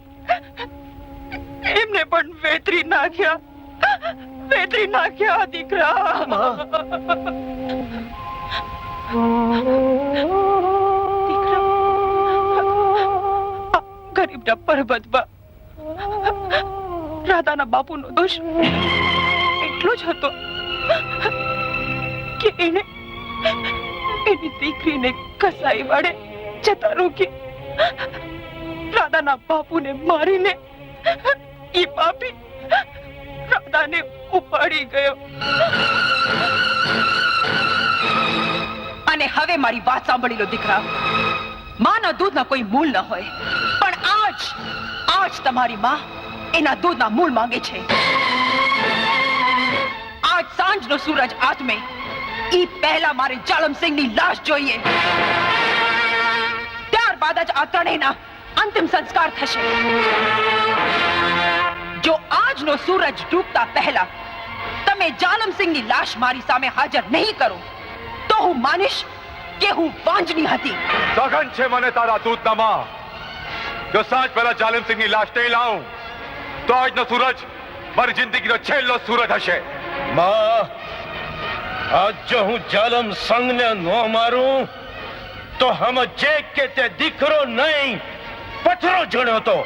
એમને પણ વેતરી નાખ્યા દીકરા ગરીબના પરબતમાં રાધાના બાપુનો દોષ એટલો જ હતો કે એની દીકરીને કસાઈ વાળે જતા રોકી રાધાના બાપુને મારીને એ પાપી રાધાને ઉપાડી ગયો અને હવે મારી વાત સાંભળી લો દીકરા માના દૂધના કોઈ મૂળ ન હોય પણ આજ તમારી માં એના દૂધના મૂળ માંગે છે આજ સાંજનો સૂરજ આથમે ઈ પહેલા મારે જાલમસિંહની લાશ જોઈએ ત્યારબાદ જ આ ત્રણેયના અંતિમ સંસ્કાર થશે જો આજનો સૂરજ ડૂબતા પહેલા તમે જાલમસિંહની લાશ મારી સામે હાજર નહીં કરો તો હું માનીશ કે હું વાંજની હતી સઘન છે મને તારા દૂધનામાં જો સાંજ પહેલા જાલિમસિંહની લાશ નહીં લાવું તો આજનો સૂરજ મારી જિંદગીનો છેલ્લો સૂરજ હશે માં આજ જો હું જાલમ સંઘને ન મારું તો સમજે કે તે દીકરો નહીં પથરો જણ્યો તો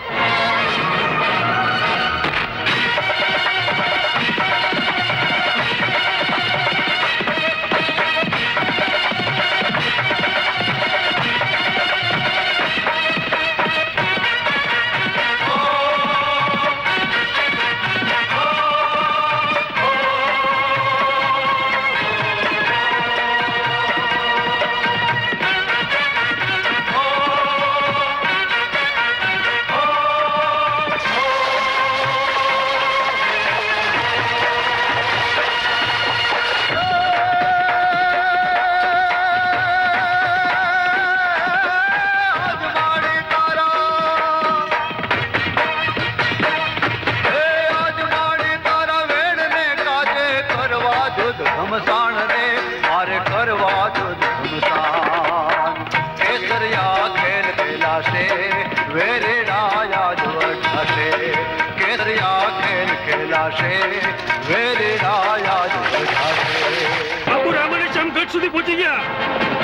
ઘમસાણ રે મારે કરવા જો ઘમસાણ કેસરિયા ખેલ ખેલાશે વેરેડાયા જ વઢાશે કેસરિયા ખેલ ખેલાશે વેરેડાયા જ વઢાશે બાપુ રામાને ચમકટ સુધી પહોંચી ગયા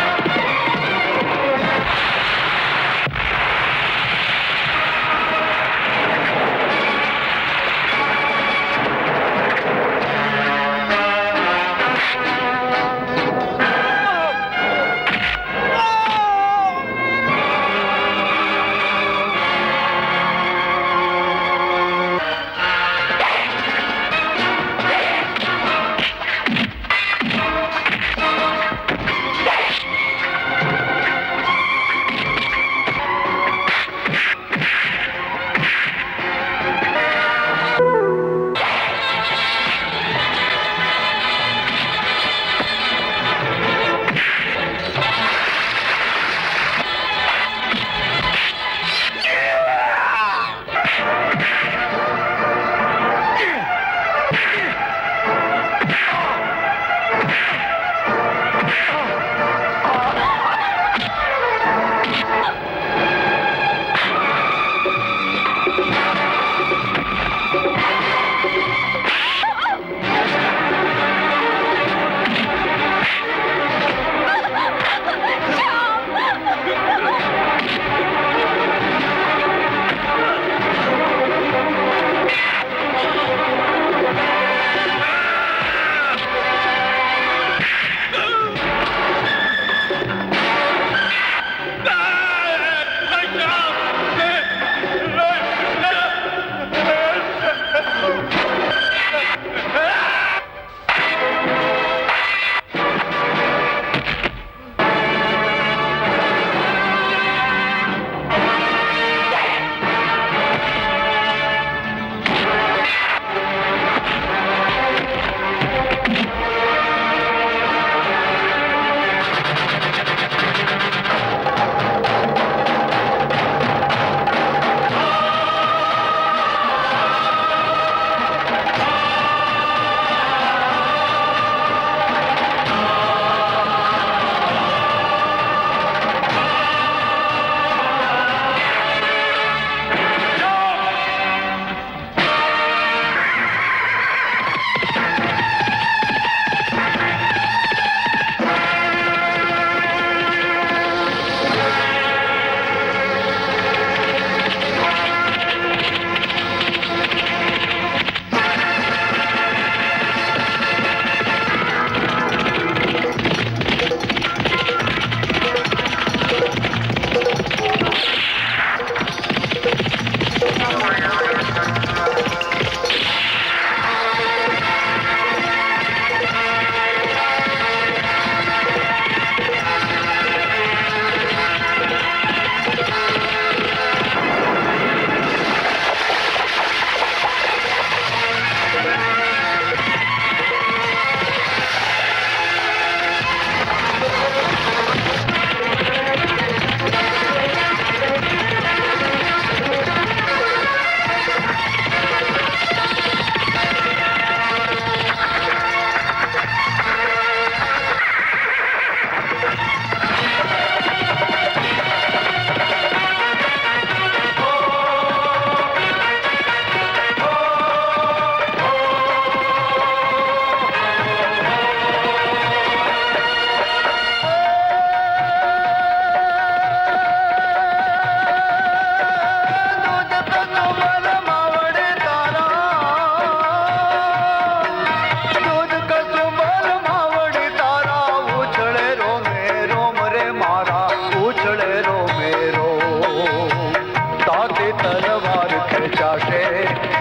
તલવાર ખેંચાશે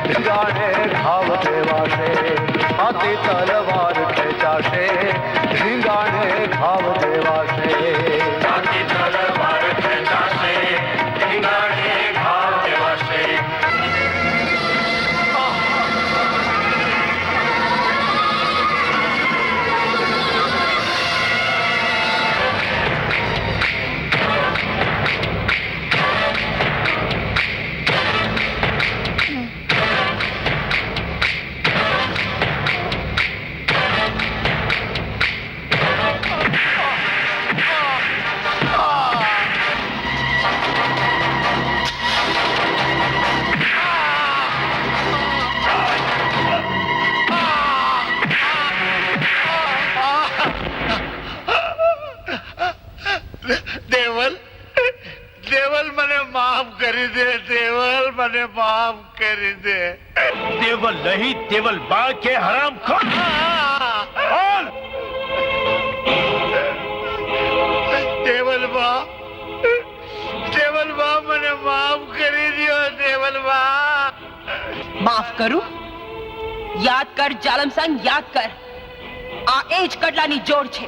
ઢીંગાને ઘાવ દેવાશે તલવાર ખેંચાશે ઢીંગાને ઘાવ દેવાશે મને માફ કરી દે. દેવલ નહીં, દેવલ બા કે હરામ બોલ. દેવલબા, દેવલબા મને માફ કરી દો. દેવલબા માફ કરું? યાદ કર જાલમસંગ, યાદ કર. આ એ જ કડલાની જોડ છે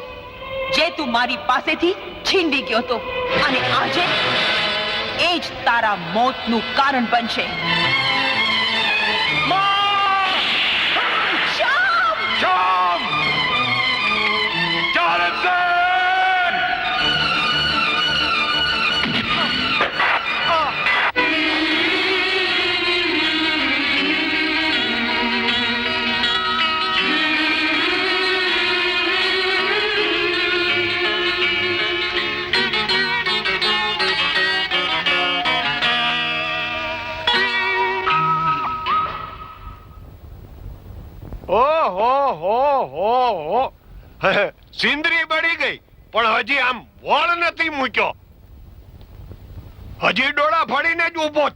જે તું મારી પાસેથી છીનવી ગયો હતો, અને આજે એ જ તારા મોતનું કારણ બનશે. સિંદરી બળી ગઈ પણ હજી આમ વળ નથી મૂક્યો. હજી ડોળા ફાડીને જ ઉભો.